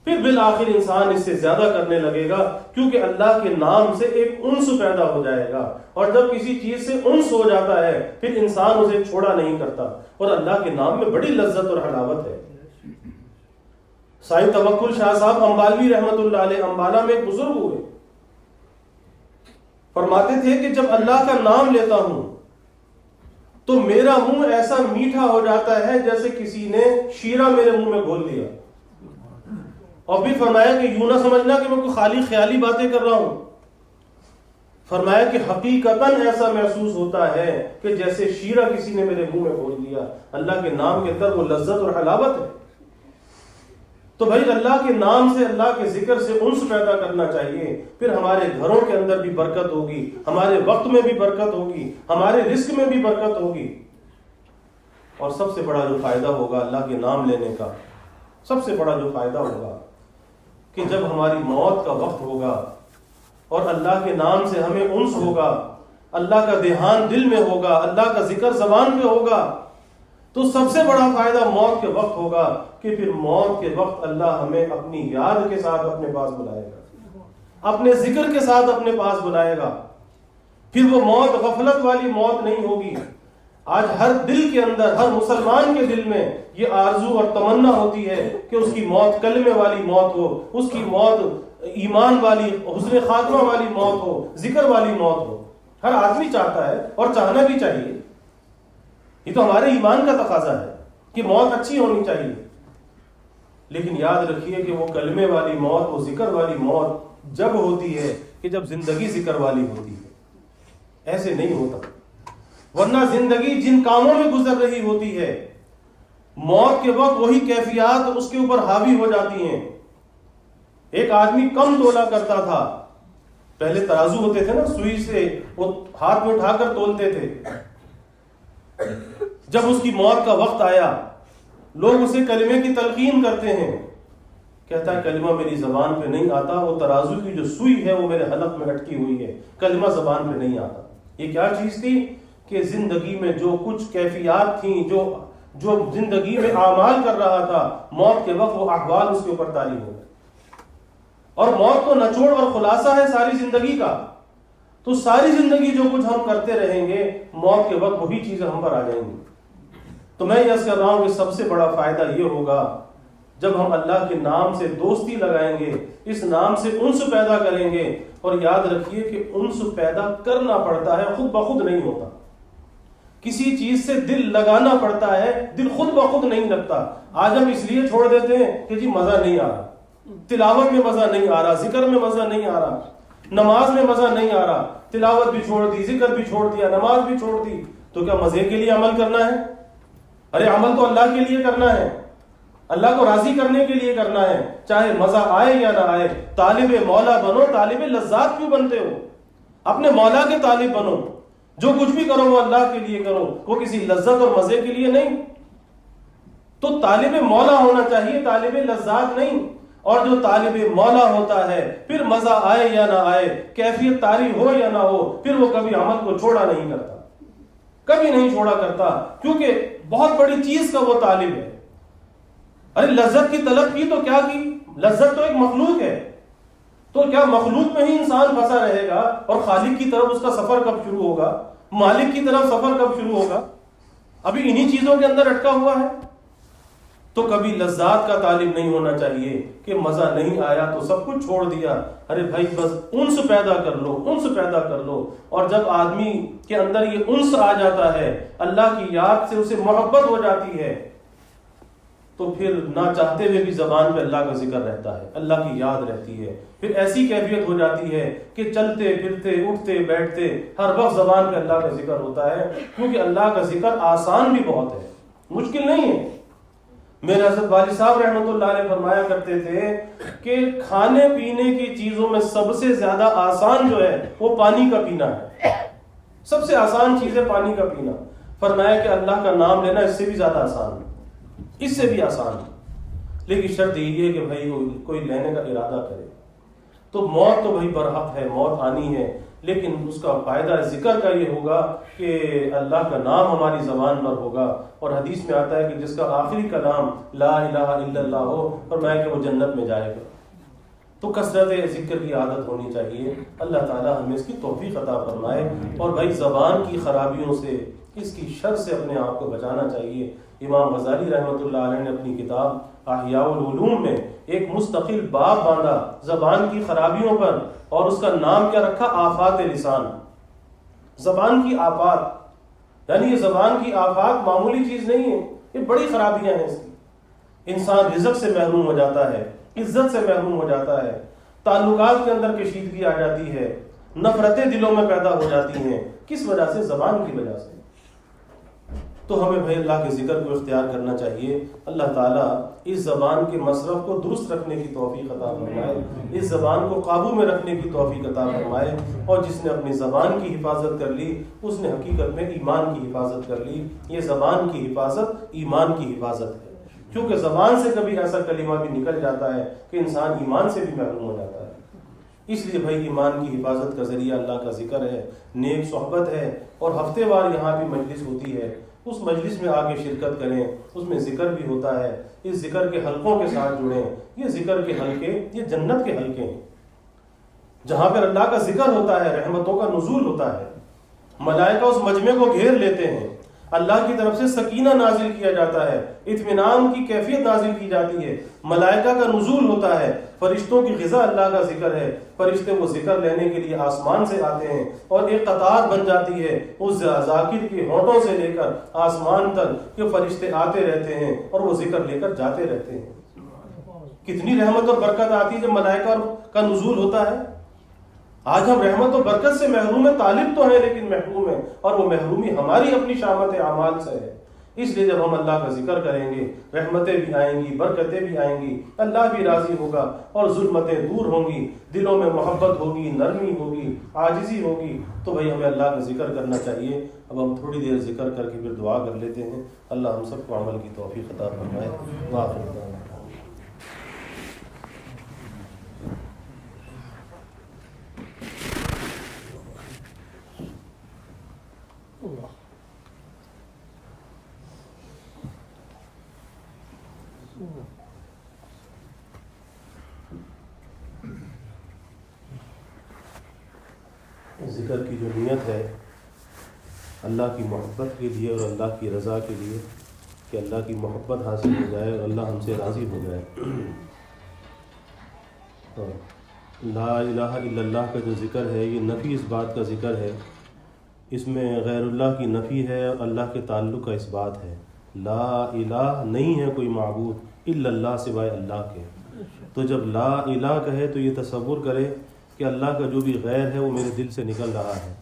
پھر بالآخر انسان اس سے زیادہ کرنے لگے گا، کیونکہ اللہ کے نام سے ایک انس پیدا ہو جائے گا. اور جب کسی چیز سے انس ہو جاتا ہے پھر انسان اسے چھوڑا نہیں کرتا. اور اللہ کے نام میں بڑی لذت اور حلاوت ہے. سائیں توکل شاہ صاحب امبالوی رحمت اللہ علیہ امبالہ میں ایک بزرگ ہوئے، فرماتے تھے کہ جب اللہ کا نام لیتا ہوں تو میرا منہ ایسا میٹھا ہو جاتا ہے جیسے کسی نے شیرہ میرے منہ میں گھول دیا. اور پھر فرمایا کہ یوں نہ سمجھنا کہ میں کوئی خالی خیالی باتیں کر رہا ہوں. فرمایا کہ حقیقتاً ایسا محسوس ہوتا ہے کہ جیسے شیرہ کسی نے میرے منہ میں گھول دیا. اللہ کے نام کے اندر وہ لذت اور حلاوت ہے. تو بھائی اللہ کے نام سے، اللہ کے ذکر سے انس پیدا کرنا چاہیے. پھر ہمارے گھروں کے اندر بھی برکت ہوگی، ہمارے وقت میں بھی برکت ہوگی، ہمارے رزق میں بھی برکت ہوگی. اور سب سے بڑا جو فائدہ ہوگا اللہ کے نام لینے کا، سب سے بڑا جو فائدہ ہوگا کہ جب ہماری موت کا وقت ہوگا اور اللہ کے نام سے ہمیں انس ہوگا، اللہ کا دھیان دل میں ہوگا، اللہ کا ذکر زبان پہ ہوگا، تو سب سے بڑا فائدہ موت کے وقت ہوگا کہ پھر موت کے وقت اللہ ہمیں اپنی یاد کے ساتھ اپنے پاس بلائے گا، اپنے ذکر کے ساتھ اپنے پاس بلائے گا. پھر وہ موت غفلت والی موت نہیں ہوگی. آج ہر دل کے اندر، ہر مسلمان کے دل میں یہ آرزو اور تمنا ہوتی ہے کہ اس کی موت کلمے والی موت ہو، اس کی موت ایمان والی، حسن خاتمہ والی موت ہو، ذکر والی موت ہو. ہر آدمی چاہتا ہے اور چاہنا بھی چاہیے. یہ تو ہمارے ایمان کا تقاضا ہے کہ موت اچھی ہونی چاہیے. لیکن یاد رکھیے کہ وہ کلمے والی موت، وہ ذکر والی موت جب ہوتی ہے کہ جب زندگی ذکر والی ہوتی ہے. ایسے نہیں ہوتا. ورنہ زندگی جن کاموں میں گزر رہی ہوتی ہے، موت کے وقت وہی کیفیات اس کے اوپر حاوی ہو جاتی ہیں. ایک آدمی کم تولا کرتا تھا، پہلے ترازو ہوتے تھے نا، سوئی سے وہ ہاتھ میں اٹھا کر تولتے تھے. جب اس کی موت کا وقت آیا، لوگ اسے کلمے کی تلقین کرتے ہیں، کہتا ہے کلمہ میری زبان پہ نہیں آتا، وہ ترازو کی جو سوئی ہے وہ میرے حلق میں اٹکی ہوئی ہے، کلمہ زبان پہ نہیں آتا. یہ کیا چیز تھی کہ زندگی میں جو کچھ کیفیات تھیں، جو زندگی میں اعمال کر رہا تھا، موت کے وقت وہ احوال اس کے اوپر طاری ہو گئے. اور موت تو نچوڑ اور خلاصہ ہے ساری زندگی کا. تو ساری زندگی جو کچھ ہم کرتے رہیں گے، موت کے وقت وہی چیزیں ہم پر آ جائیں گی. تو میں یہ عرض کر رہا ہوں کہ سب سے بڑا فائدہ یہ ہوگا جب ہم اللہ کے نام سے دوستی لگائیں گے، اس نام سے انس پیدا کریں گے. اور یاد رکھیے کہ انس پیدا کرنا پڑتا ہے، خود بخود نہیں ہوتا. کسی چیز سے دل لگانا پڑتا ہے، دل خود بخود نہیں لگتا. آج ہم اس لیے چھوڑ دیتے ہیں کہ جی مزہ نہیں آ رہا، تلاوت میں مزہ نہیں آ رہا، ذکر میں مزہ نہیں آ رہا، نماز میں مزہ نہیں آ رہا. تلاوت بھی چھوڑ دی، ذکر بھی چھوڑ دیا، نماز بھی چھوڑ دی. تو کیا مزے کے لیے عمل کرنا ہے؟ ارے عمل تو اللہ کے لیے کرنا ہے، اللہ کو راضی کرنے کے لیے کرنا ہے، چاہے مزہ آئے یا نہ آئے. طالب مولا بنو، طالب لذات کیوں بنتے ہو؟ اپنے مولا کے طالب بنو. جو کچھ بھی کرو وہ اللہ کے لیے کرو، وہ کسی لذت اور مزے کے لیے نہیں. تو طالب مولا ہونا چاہیے، طالب لذات نہیں. اور جو طالب مولا ہوتا ہے، پھر مزہ آئے یا نہ آئے، کیفیت طاری ہو یا نہ ہو، پھر وہ کبھی عمل کو چھوڑا نہیں کرتا، کبھی نہیں چھوڑا کرتا، کیونکہ بہت بڑی چیز کا وہ طالب ہے. ارے لذت کی طلب کی تو کیا کی؟ لذت تو ایک مخلوق ہے. تو کیا مخلوق میں ہی انسان پھنسا رہے گا اور خالق کی طرف اس کا سفر کب شروع ہوگا؟ مالک کی طرف سفر کب شروع ہوگا؟ ابھی انہی چیزوں کے اندر اٹکا ہوا ہے. تو کبھی لذات کا طالب نہیں ہونا چاہیے کہ مزہ نہیں آیا تو سب کچھ چھوڑ دیا. ارے بھائی بس انس پیدا کر لو، انس پیدا کر لو. اور جب آدمی کے اندر یہ انس آ جاتا ہے، اللہ کی یاد سے اسے محبت ہو جاتی ہے، تو پھر نہ چاہتے ہوئے بھی زبان پہ اللہ کا ذکر رہتا ہے، اللہ کی یاد رہتی ہے. پھر ایسی کیفیت ہو جاتی ہے کہ چلتے پھرتے اٹھتے بیٹھتے ہر وقت زبان پہ اللہ کا ذکر ہوتا ہے. کیونکہ اللہ کا ذکر آسان بھی بہت ہے، مشکل نہیں ہے. میرے حضرت والد صاحب رحمۃ اللہ علیہ فرمایا کرتے تھے کہ کھانے پینے کی چیزوں میں سب سے زیادہ آسان جو ہے وہ پانی کا پینا ہے. سب سے آسان چیز ہے پانی کا پینا. فرمایا کہ اللہ کا نام لینا اس سے بھی زیادہ آسان ہے، اس سے بھی آسان ہے. لیکن شرط یہ ہے کہ بھائی کوئی لینے کا ارادہ کرے. تو موت تو بھائی برحق ہے، موت آنی ہے، لیکن اس کا فائدہ ذکر کا یہ ہوگا کہ اللہ کا نام ہماری زبان پر ہوگا، اور حدیث میں آتا ہے کہ جس کا آخری کلام لا الہ الا اللہ ہو، فرمایا کہ وہ جنت میں جائے گا۔ تو کثرت ذکر کی عادت ہونی چاہیے، اللہ تعالیٰ ہمیں اس کی توفیق عطا فرمائے۔ اور بھائی زبان کی خرابیوں سے، اس کی شر سے اپنے آپ کو بچانا چاہیے۔ امام غزالی رحمۃ اللہ علیہ نے اپنی کتاب احیاء العلوم میں ایک مستقل باب باندھا زبان کی خرابیوں پر، اور اس کا نام کیا رکھا؟ آفات لسان۔ زبان کی آفات، یعنی یہ زبان کی آفات معمولی چیز نہیں ہے، یہ بڑی خرابیاں ہیں اس کی۔ انسان رزق سے محروم ہو جاتا ہے، عزت سے محروم ہو جاتا ہے، تعلقات کے اندر کشیدگی آ جاتی ہے، نفرتیں دلوں میں پیدا ہو جاتی ہیں۔ کس وجہ سے؟ زبان کی وجہ سے۔ تو ہمیں بھائی اللہ کے ذکر کو اختیار کرنا چاہیے۔ اللہ تعالیٰ اس زبان کے مصرف کو درست رکھنے کی توفیق عطا فرمائے، اس زبان کو قابو میں رکھنے کی توفیق عطا فرمائے، اور جس نے اپنی زبان کی حفاظت کر لی اس نے حقیقت میں ایمان کی حفاظت کر لی۔ یہ زبان کی حفاظت ایمان کی حفاظت ہے، کیونکہ زبان سے کبھی ایسا کلمہ بھی نکل جاتا ہے کہ انسان ایمان سے بھی محروم ہو جاتا ہے۔ اس لیے بھائی ایمان کی حفاظت کا ذریعہ اللہ کا ذکر ہے، نیک صحبت ہے، اور ہفتے وار یہاں بھی مجلس ہوتی ہے، اس مجلس میں آ کے شرکت کریں، اس میں ذکر بھی ہوتا ہے، اس ذکر کے حلقوں کے ساتھ جڑیں۔ یہ ذکر کے حلقے یہ جنت کے حلقے ہیں، جہاں پر اللہ کا ذکر ہوتا ہے، رحمتوں کا نزول ہوتا ہے، ملائکہ اس مجمع کو گھیر لیتے ہیں، اللہ کی طرف سے سکینہ نازل کیا جاتا ہے، اطمینان کی کیفیت نازل کی جاتی ہے، ملائکہ کا نزول ہوتا ہے، فرشتوں کی غذا اللہ کا ذکر ہے، فرشتے وہ ذکر لینے کے لیے آسمان سے آتے ہیں، اور ایک قطار بن جاتی ہے اس ذاکر کے ہونٹوں سے لے کر آسمان تک، کہ فرشتے آتے رہتے ہیں اور وہ ذکر لے کر جاتے رہتے ہیں۔ کتنی رحمت اور برکت آتی ہے جب ملائکہ کا نزول ہوتا ہے۔ آج ہم رحمت و برکت سے محروم ہیں، طالب تو ہیں لیکن محروم ہیں، اور وہ محرومی ہماری اپنی شامت اعمال سے ہے۔ اس لیے جب ہم اللہ کا ذکر کریں گے، رحمتیں بھی آئیں گی، برکتیں بھی آئیں گی، اللہ بھی راضی ہوگا، اور ظلمتیں دور ہوں گی، دلوں میں محبت ہوگی، نرمی ہوگی، عاجزی ہوگی۔ تو بھائی ہمیں اللہ کا ذکر کرنا چاہیے۔ اب ہم تھوڑی دیر ذکر کر کے پھر دعا کر لیتے ہیں۔ اللہ ہم سب کو عمل کی توفیق عطا فرمائے۔ وآخر دعوانا ذکر کی جو نیت ہے اللہ کی محبت کے لیے اور اللہ کی رضا کے لیے، کہ اللہ کی محبت حاصل ہو جائے اور اللہ ہم سے راضی ہو جائے۔ لا الہ الا اللہ کا جو ذکر ہے یہ نفی اس بات کا ذکر ہے، اس میں غیر اللہ کی نفی ہے اور اللہ کے تعلق کا اس بات ہے۔ لا الہ نہیں ہے کوئی معبود الا اللہ سوائے اللہ کے۔ تو جب لا الہ کہے تو یہ تصور کرے کہ اللہ کا جو بھی غیر ہے وہ میرے دل سے نکل رہا ہے،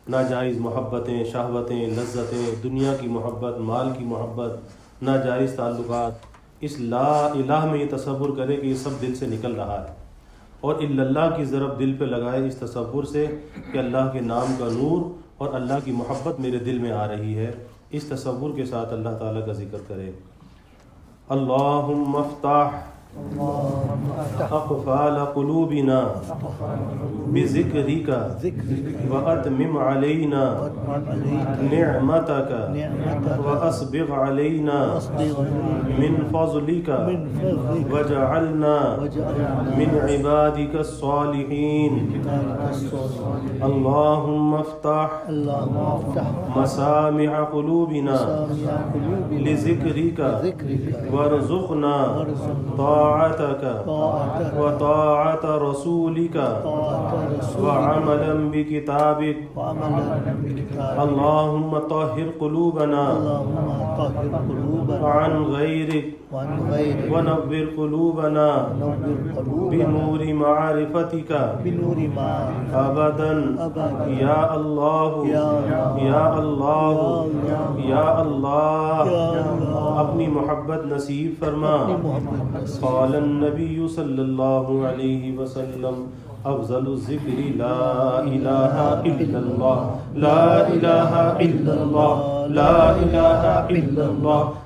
ناجائز محبتیں، شہوتیں، لذتیں، دنیا کی محبت، مال کی محبت، ناجائز تعلقات، اس لا الہ میں یہ تصور کرے کہ یہ سب دل سے نکل رہا ہے، اور الا اللہ کی ضرب دل پہ لگائے اس تصور سے کہ اللہ کے نام کا نور اور اللہ کی محبت میرے دل میں آ رہی ہے۔ اس تصور کے ساتھ اللہ تعالیٰ کا ذکر کرے۔ اللہم افتح اقفال قلوبنا بذکرک واتمم علینا نعمتک واسبغ علینا من فضلک وجعلنا من عبادک الصالحین۔ اللہم افتح مسامع قلوبنا لذکرک وارزقنا طاعتك وطاعة رسولك وعملا بكتابك۔ اللهم طهر قلوبنا عن غيرك ونور قلوبنا بنور معرفتك أبدا يا الله يا الله يا الله۔ اپنی محبت نصیب فرما۔ قال النبی صلی اللہ علیہ وسلم افضل الذکر لا الہ الا اللہ لا الہ الا اللہ لا الہ الا اللہ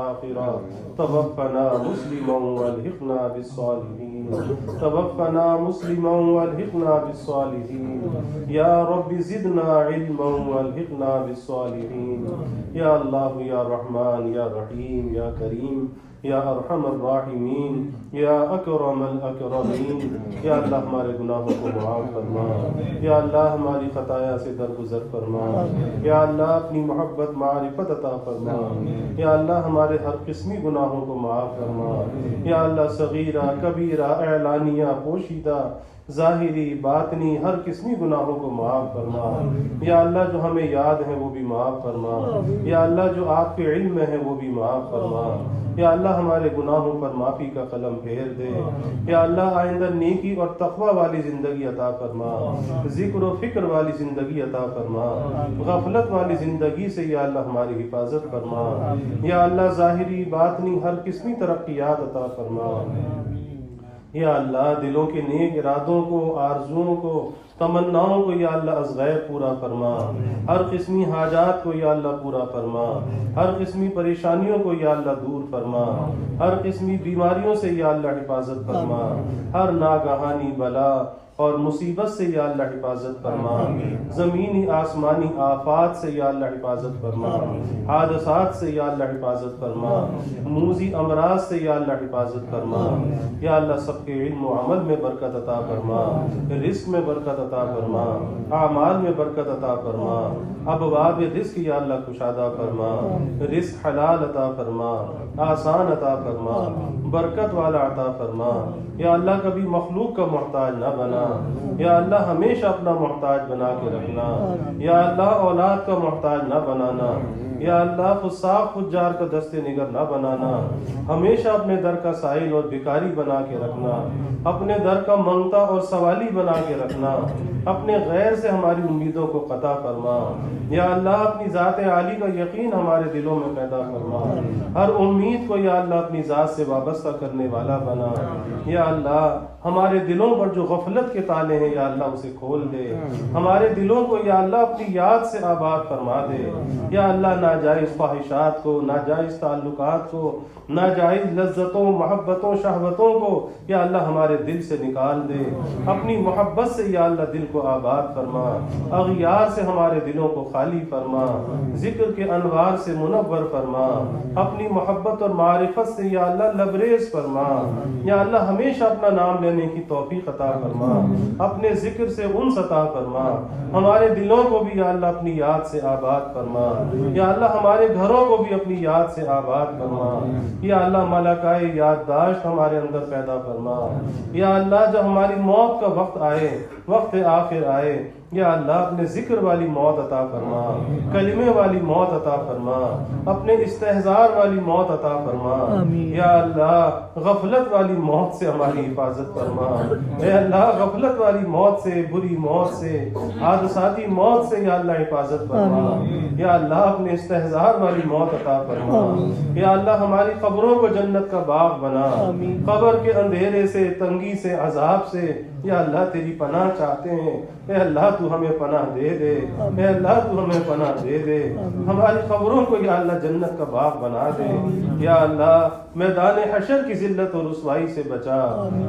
والآخرة توفنا مسلما والحقنا بالصالحين توفنا مسلما والحقنا بالصالحين يا رب زدنا علما والحقنا بالصالحين يا الله يا رحمن يا رحيم يا كريم یا ارحم الراحمین یا اکرم الاکرمین یا اللہ ہمارے گناہوں کو معاف فرما یا اللہ ہماری خطایا سے درگزر فرما یا اللہ اپنی محبت معرفت عطا فرما یا اللہ ہمارے ہر قسمی گناہوں کو معاف فرما یا اللہ صغیرہ کبیرہ اعلانیہ پوشیدہ ظاہری باطنی ہر قسمی گناہوں کو معاف فرما یا اللہ جو ہمیں یاد ہیں وہ بھی معاف فرما یا اللہ جو آپ کے علم میں ہے وہ بھی معاف فرما یا اللہ ہمارے گناہوں پر معافی کا قلم پھیر دے یا اللہ آئندہ نیکی اور تقوی والی زندگی عطا فرما ذکر و فکر والی زندگی عطا فرما غفلت والی زندگی سے یا اللہ ہماری حفاظت فرما یا اللہ ظاہری باطنی ہر قسمی ترقیات عطا فرما یا اللہ دلوں کے نیک ارادوں کو آرزوؤں کو تمناؤں کو یا اللہ از غیب پورا فرما ہر قسمی حاجات کو یا اللہ پورا فرما ہر قسمی پریشانیوں کو یا اللہ دور فرما ہر قسمی بیماریوں سے یا اللہ حفاظت فرما ہر ناگہانی بلا اور مصیبت سے یا اللہ حفاظت فرما زمینی آسمانی آفات سے یا اللہ حفاظت فرما حادثات سے یا اللہ حفاظت فرما موذی امراض سے یا اللہ حفاظت فرما یا اللہ سب کے علم و عمل میں برکت عطا فرما رزق میں برکت عطا فرما اعمال میں برکت عطا فرما ابواب رزق یا اللہ کشادہ فرما رزق حلال عطا فرما آسان عطا فرما برکت والا عطا فرما یا اللہ کبھی مخلوق کا محتاج نہ بنا یا اللہ ہمیشہ اپنا محتاج بنا کے رکھنا یا اللہ اولاد کا محتاج نہ بنانا یا اللہ فساق فجار کا دست نگر نہ بنانا ہمیشہ اپنے در کا سائل اور بھکاری بنا کے رکھنا اپنے در کا منگتا اور سوالی بنا کے رکھنا اپنے غیر سے ہماری امیدوں کو قطع فرما یا اللہ اپنی ذات عالی کا یقین ہمارے دلوں میں پیدا فرما ہر امید کو یا اللہ اپنی ذات سے وابستہ کرنے والا بنا یا اللہ ہمارے دلوں پر جو غفلت کے تالے ہیں یا اللہ اسے کھول دے ہمارے دلوں کو یا اللہ اپنی یاد سے آباد فرما دے یا اللہ ناجائز خواہشات کو ناجائز تعلقات کو ناجائز لذتوں محبتوں شہوتوں کو یا اللہ ہمارے دل سے نکال دے اپنی محبت سے یا اللہ دل کو آباد فرما اغیار سے ہمارے دلوں کو خالی فرما ذکر کے انوار سے منور فرما اپنی محبت اور معرفت سے یا اللہ لبریز فرما یا اللہ ہمیشہ اپنا نام لینے کی توفیق عطا فرما اپنے ذکر سے انس عطا فرما ہمارے دلوں کو بھی یا اللہ اپنی یاد سے آباد فرما یا اللہ ہمارے گھروں کو بھی اپنی یاد سے آباد فرما یا اللہ ملکائے یادداشت ہمارے اندر پیدا فرما یا اللہ جب ہماری موت کا وقت آئے وقت آخر آئے یا اللہ اپنے ذکر والی موت عطا فرما کلمے والی موت عطا فرما اپنے استحضار والی موت عطا فرما یا اللہ غفلت والی موت سے ہماری حفاظت فرما اے اللہ غفلت والی موت سے بری موت سے حادثاتی موت سے یا اللہ حفاظت فرما یا اللہ اپنے استحضار والی موت عطا فرما یا اللہ ہماری قبروں کو جنت کا باغ بنا قبر کے اندھیرے سے تنگی سے عذاب سے یا اللہ تیری پناہ چاہتے ہیں اے اللہ تو ہمیں پناہ دے دے اے اللہ تو ہمیں پناہ دے دے ہماری قبروں کو یا اللہ جنت کا باغ بنا دے یا اللہ میدان حشر کی ذلت اور رسوائی سے بچا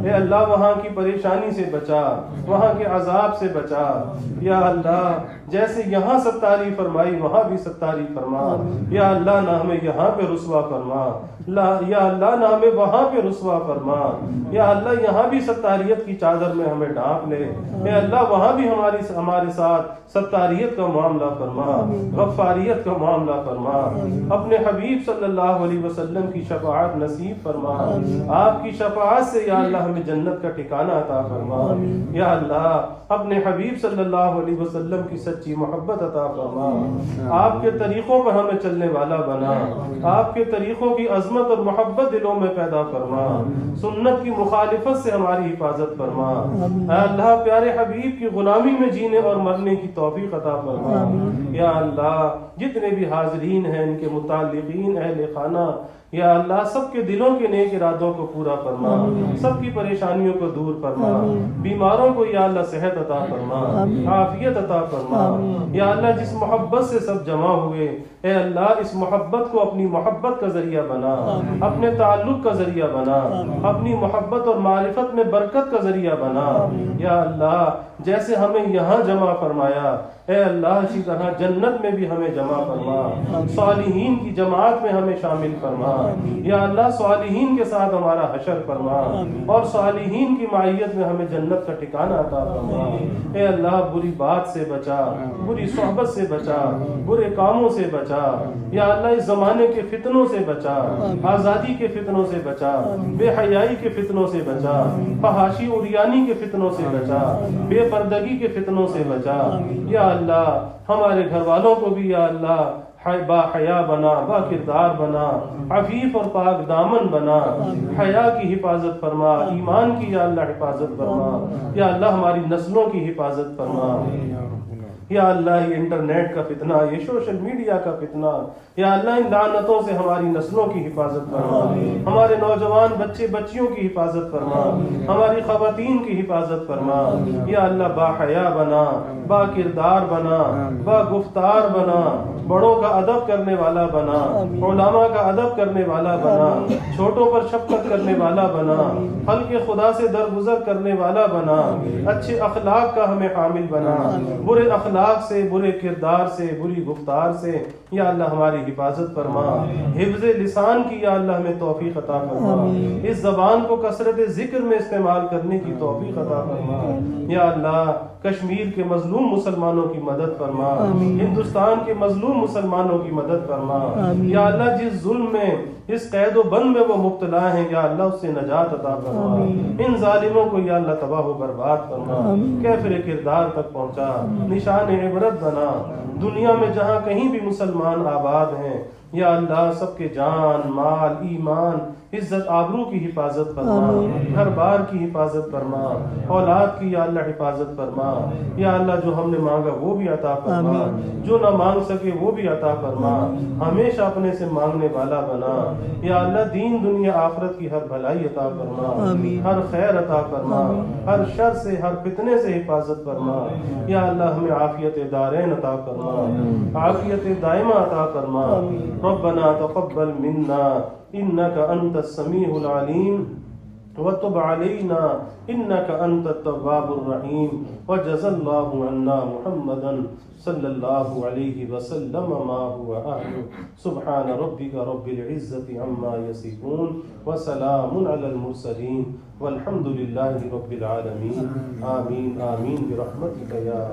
اے اللہ وہاں کی پریشانی سے بچا وہاں کے عذاب سے بچا یا اللہ جیسے یہاں ستاری فرمائی وہاں بھی ستاری فرما یا اللہ نہ ہمیں یہاں پہ رسوا فرما یا اللہ نہ ہمیں وہاں پہ رسوا فرما یا اللہ یہاں بھی ستاریت کی چادر میں ہمیں ڈھانپ لے اے اللہ وہاں بھی ہمارے ساتھ ستاریت کا معاملہ فرما غفاریت کا معاملہ فرما اپنے حبیب صلی اللہ علیہ وسلم کی شفاعت نصیب فرما آپ کی شفاعت سے یا اللہ ہمیں جنت کا ٹھکانہ عطا فرما یا اللہ اپنے حبیب صلی اللہ علیہ وسلم کی سچی محبت عطا فرما آپ کے طریقوں پر ہمیں چلنے والا بنا آپ کے طریقوں کی عظمت اور محبت دلوں میں پیدا فرما سنت کی مخالفت سے ہماری حفاظت فرما اے اللہ پیارے حبیب کی غلامی میں جینے اور مرنے کی توفیق عطا فرما یا اللہ جتنے بھی حاضرین ہیں ان کے متعلقین اہل خانہ یا اللہ سب کے دلوں کے نیک ارادوں کو پورا فرما، سب کی پریشانیوں کو دور فرما، بیماروں کو یا اللہ صحت عطا فرما، عافیت عطا فرما۔ یا اللہ جس محبت سے سب جمع ہوئے، اے اللہ اس محبت کو اپنی محبت کا ذریعہ بنا، اپنے تعلق کا ذریعہ بنا، اپنی محبت اور معرفت میں برکت کا ذریعہ بنا۔ یا اللہ جیسے ہمیں یہاں جمع فرمایا، اے اللہ اسی طرح جنت میں بھی ہمیں جمع فرما، صالحین کی جماعت میں ہمیں شامل فرما۔ یا اللہ صالحین کے ساتھ ہمارا حشر فرما، اور صالحین کی معیت میں ہمیں جنت کا ٹھکانہ عطا فرما۔ اے اللہ بری بات سے بچا، بری صحبت سے بچا، برے کاموں سے بچا۔ یا اللہ اس زمانے کے فتنوں سے بچا، آزادی کے فتنوں سے بچا، بے حیائی کے فتنوں سے بچا، فحاشی عریانی کے فتنوں سے بچا، بے پردگی کے فتنوں سے بچا۔ یا اللہ ہمارے گھر والوں کو بھی یا اللہ با حیا بنا، با کردار بنا، عفیف اور پاک دامن بنا، حیا کی حفاظت فرما، ایمان کی یا اللہ حفاظت فرما۔ یا اللہ ہماری نسلوں کی حفاظت فرما۔ یا اللہ یہ انٹرنیٹ کا فتنہ، یہ سوشل میڈیا کا فتنہ، یا اللہ ان لعنتوں سے ہماری نسلوں کی حفاظت فرما، ہمارے نوجوان بچے بچیوں کی حفاظت فرما، ہماری خواتین کی حفاظت فرما۔ یا اللہ با حیا بنا، با کردار بنا، با گفتار بنا، بڑوں کا ادب کرنے والا بنا، علماء کا ادب کرنے والا بنا، چھوٹوں پر شفقت کرنے والا بنا، خلق خدا سے درگزر کرنے والا بنا، اچھے اخلاق کا ہمیں حامل بنا، برے اخلاق سے، برے کردار سے، بری گفتار سے یا اللہ ہماری حفاظت فرما۔ حفظ لسان کی یا اللہ ہمیں توفیق عطا فرما، اس زبان کو کثرت ذکر میں استعمال کرنے کی توفیق عطا فرما۔ یا اللہ کشمیر کے مظلوم مسلمانوں کی مدد فرما، ہندوستان کے مظلوم مسلمانوں کی مدد فرما۔ یا اللہ جس ظلم میں، اس قید و بند میں وہ مبتلا ہیں یا اللہ اس سے نجات عطا فرما۔ ان ظالموں کو یا اللہ تباہ و برباد فرما، کیفر کردار تک پہنچا، نشان عبرت بنا۔ دنیا میں جہاں کہیں بھی مسلمان آباد ہیں یا اللہ سب کے جان، مال، ایمان، عزت آبرو کی حفاظت فرما، گھر بار کی حفاظت فرما، اولاد کی یا اللہ حفاظت فرما۔ یا اللہ جو ہم نے مانگا وہ بھی عطا فرما، جو نہ مانگ سکے وہ بھی عطا فرما، ہمیشہ اپنے سے مانگنے والا بنا۔ یا اللہ دین دنیا آخرت کی ہر بھلائی عطا فرما، ہر خیر عطا فرما، ہر شر سے، ہر فتنے سے حفاظت فرما۔ یا اللہ ہمیں عافیت دارین عطا فرما، عافیت دائمہ عطا فرما۔ ربنا تقبل منا انك انت السميع العليم وتب علينا انك انت التواب الرحيم وجزى الله عنا محمدا صلى الله عليه وسلم ما هو اهله سبحان ربك رب العزة عما يصفون وسلام على المرسلين والحمد لله رب العالمين آمين آمين برحمتك يا